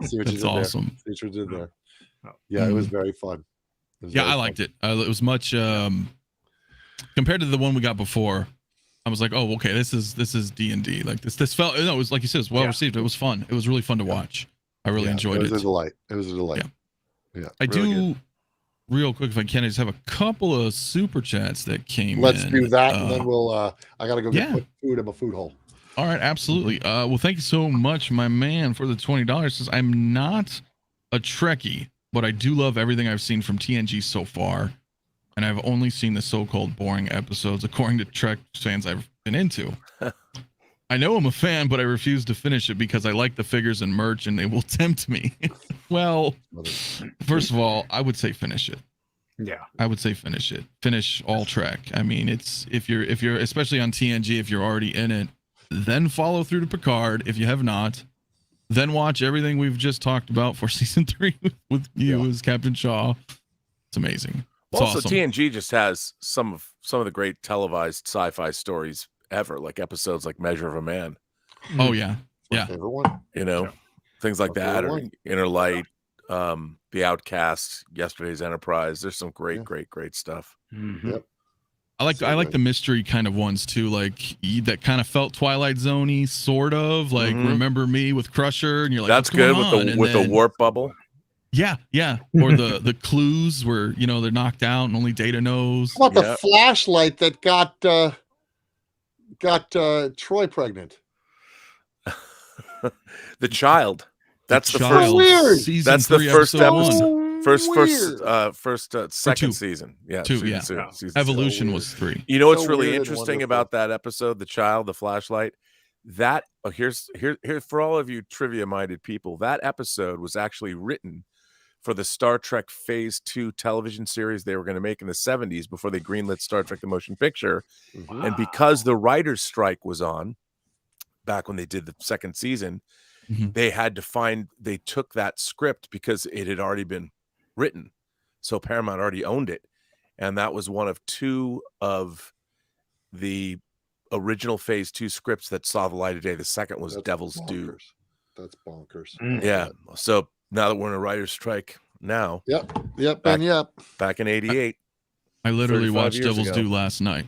See what you did awesome. there. See what you did there. Yeah, it was very fun. I liked it. It was much compared to the one we got before. I was like, oh, okay, this is D&D. Like this felt, it was like you said, it was well received. It was fun. It was really fun to watch. I really enjoyed it. It was a delight. It was a delight. Yeah. I really do real quick, if I can, I just have a couple of super chats that came in. Let's do that, and then we'll I gotta go get food in my food hole. All right, absolutely. Well, thank you so much, my man, for the $20. Says, I'm not a Trekkie, but I do love everything I've seen from TNG so far, and I've only seen the so-called boring episodes according to Trek fans I've been into. I know I'm a fan, but I refuse to finish it because I like the figures and merch, and they will tempt me. Well, first of all, I would say finish it. Yeah, I would say finish it. Finish all Trek. I mean, it's if you're especially on TNG, if you're already in it, then follow through to Picard. If you have not, then watch everything we've just talked about for season 3 with you as Captain Shaw. It's amazing. It's also, awesome. TNG just has some of the great televised sci-fi stories ever, like episodes like Measure of a Man. Oh yeah, My favorite one. Things like that, or Inner Light, The Outcast, Yesterday's Enterprise. There's some great stuff. Yep. I like the mystery kind of ones too, like that kind of felt Twilight Zone-y, sort of like Remember Me with Crusher, and you're like, that's good with the warp bubble. Yeah, or the clues where they're knocked out and only Data knows. How about the flashlight that got Troy pregnant? The Child. That's the Child. first. Weird. That's the first episode. Second Two. season. Yeah, two. season Evolution so was 3. You know what's So really weird and interesting wonderful. about that episode, The Child, the flashlight? That here for all of you trivia-minded people, that episode was actually written for the Star Trek Phase 2 television series they were going to make in the 70s before they greenlit Star Trek the Motion Picture. And because the writer's strike was on back when they did the second season, they took that script because it had already been written. So Paramount already owned it. And that was one of 2 of the original Phase 2 scripts that saw the light of day. The second was Devil's Due. That's bonkers. Yeah. So now that we're in a writer's strike now. Yep. Back in 88. I literally 35 watched years Devil's ago. Due last night.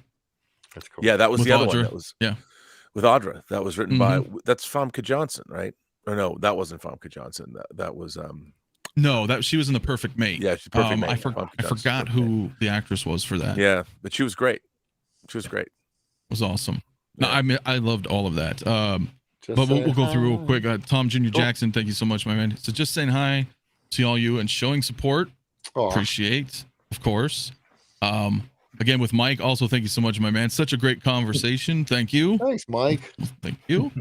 That's cool. Yeah, that was With the other Audra. one. That was with Audra. That was written by that's 𝗕𝗘𝗢𝗠𝗘 Johnson, right? Or no, that wasn't 𝗕𝗘𝗢𝗠𝗘 Johnson. That was No, that she was in The Perfect Mate. Yeah, she's Perfect Mate. I Funky Johnson, forgot Perfect who the actress was for that. Yeah, but she was great. She was great. It was awesome. No, Yeah. I loved all of that. Just But we'll saying go through real hi. quick. Tom Jr. Jackson, thank you so much, my man. So just saying hi to all you and showing support. Aw. Appreciate, of course. Again with Mike, also thank you so much, my man. Such a great conversation. Thank you. Thanks, Mike. Thank you.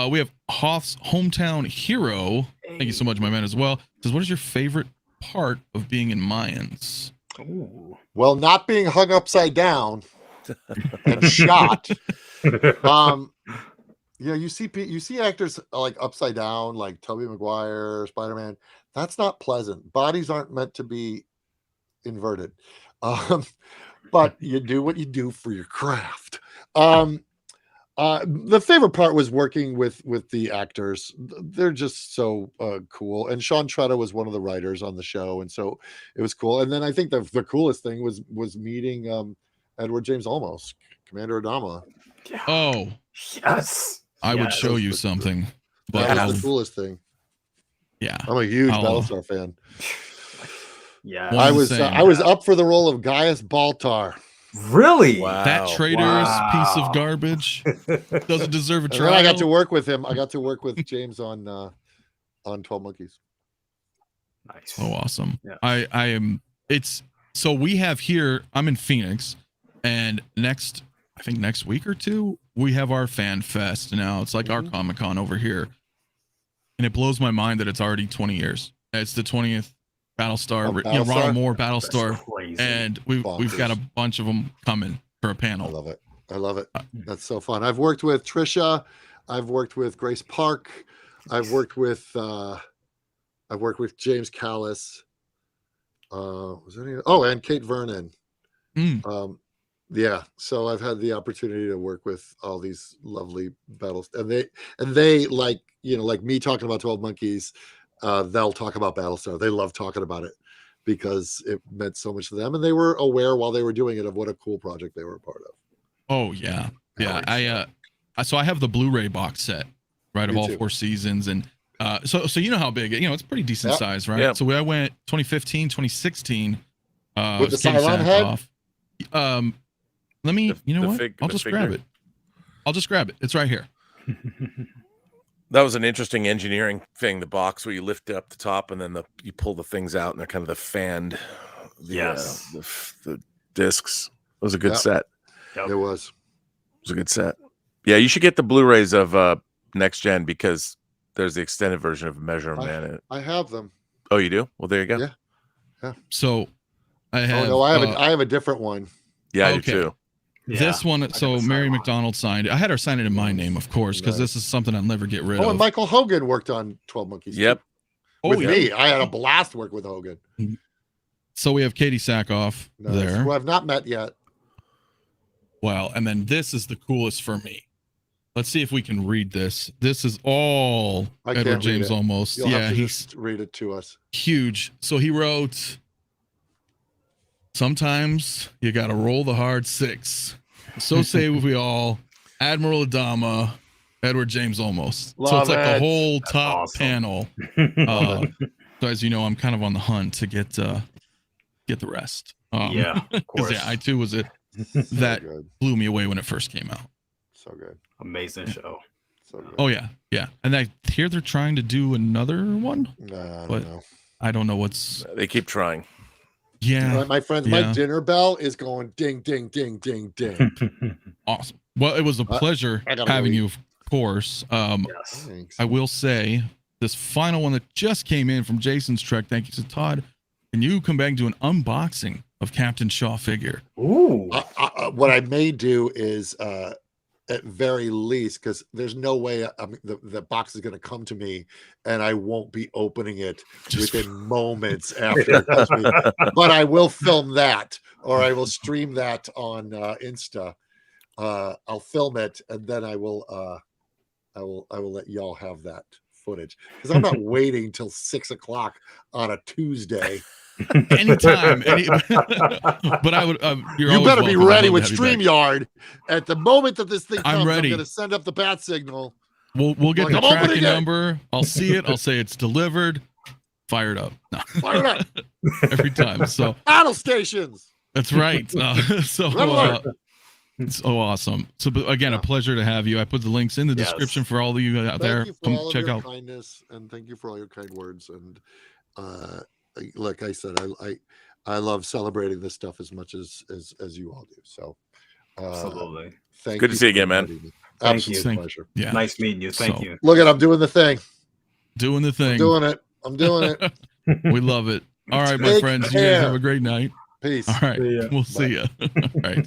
We have Hoth's hometown hero. Thank you so much, my man, as well. Says, what is your favorite part of being in Mayans? Ooh. Well, not being hung upside down and shot. You see actors like upside down, like Tobey Maguire, Spider-Man. That's not pleasant. Bodies aren't meant to be inverted. But you do what you do for your craft. The favorite part was working with the actors. They're just so cool. And Sean Tretta was one of the writers on the show, and so it was cool. And then I think the coolest thing was meeting 𝗕𝗓𝗓𝗔𝗓𝗔𝗓𝗓, Commander Adama. Yeah. Oh, Yes. I would Yes. show you something. But That was the coolest thing. yeah. I'm a huge I'll- Battlestar fan. Yeah. One I and the was same. I was up for the role of 𝗕𝗓𝗓𝗓. Really? Wow. That traitorous piece Wow. of garbage doesn't deserve a And then trial. I got to work with him. I got to work with James on 12 Monkeys. Nice. Oh, awesome. Yeah. I am. It's so we have here. I'm in Phoenix, and I think next week or two, we have our fan fest. Now it's like our Comic-Con over here, and it blows my mind that it's already 20 years. It's the 20th Battlestar. Oh, Ronald Battlestar? Moore That's Battlestar, crazy. and we've got a bunch of them coming for a I panel. love it. I love it. That's so fun. I've worked with Trisha. I've worked with Grace Park. I've worked with James Callis. Was there any? Oh, and Kate Vernon. Mm. Yeah. So I've had the opportunity to work with all these lovely battles, and they like like me talking about 12 Monkeys. They'll talk about Battlestar. They love talking about it because it meant so much to them, and they were aware while they were doing it of what a cool project they were a part of. Oh yeah, yeah. So I have the Blu-ray box set, right, of Me all too. 4 seasons, and so you know how big it's pretty decent Yep. size, right? Yep. So I went 2015, 2016. With the Katie Cylon head? Sackhoff. Let me. You know what? I'll the just figure. grab it. I'll just grab it. It's right here. That was an interesting engineering thing. The box where you lift it up the top and then you pull the things out and they're kind of the fanned. Yes. The discs. It was a good Yep. set. Yep. It was. It was a good set. Yeah, you should get the Blu-rays of Next Gen because there's the extended version of Measure of Man in it. I have them. Oh, you do? Well, there you go. Yeah. So I have. Oh no, I have a different one. Yeah, I do Okay. too. Yeah. This one. So got the Mary Cylon. McDonald signed it. I had her sign it in my name, of course, because Nice. this is something I'll never get rid Oh, of. and Michael Hogan worked on 12 Monkeys. Yep. Oh, With yeah. me. I had a blast work with Hogan. So we have Katie Sackhoff Nice. there. Who I've not met yet. Well, and then this is the coolest for me. Let's see if we can read this. This is all I can't Edward read James it. almost. You'll Yeah, have to he's just read it to us. huge. So he wrote, sometimes you got to roll the hard 6. So say we all, Admiral Adama, Edward James almost. So Love it's like the it. whole That's top awesome. panel. So as you know, I'm kind of on the hunt to get the rest. Yeah, of 'cause, course. yeah, I too was it So that good. blew me away when it first came out. So good. Amazing show. So good. Oh yeah, yeah. And I hear they're trying to do another one. Nah, I don't But- know. I don't know what's. They keep trying. Yeah, My friends, Yeah. my dinner bell is going ding, ding, ding, ding, ding. awesome. Well, it was a pleasure I gotta having go you, of course. Yes. Thanks. I will say this final one that just came in from Jason's Trek. Thank you to Todd. Can you come back and do an unboxing of Captain Shaw figure? Ooh. What I may do is, at very least, because there's no way the box is going to come to me and I won't be opening it Just- within moments after it comes to me. But I will film that, or I will stream that on Insta. I'll film it, and then I will let y'all have that footage, because I'm not waiting till 6 o'clock on a Tuesday. Anytime. But I would. You're You always better be welcome. I'd ready love with to have you back. StreamYard. At the moment that this thing I'm comes, ready. I'm going to send up the bat signal. We'll get Like, the I'm opening tracking it. number. I'll see it. I'll say it's delivered. fired up. No. Fired up. Every time. So Battle stations. that's right. So awesome. So but again, a pleasure to have you. I put the links in the description for all of you out there. Come check out. Kindness, and thank you for all your kind words. And like I said, I love celebrating this stuff as much as you all do. So Absolutely. Thank Good you to see you again, for man. inviting me. Thank Absolute you. pleasure. Yeah. Nice meeting you. Thank you. Look at, I'm doing the thing. Doing the thing. I'm doing it. We love it. All right, my Take friends. You care. guys have a great night. Peace. All right. See ya. We'll see you. All right.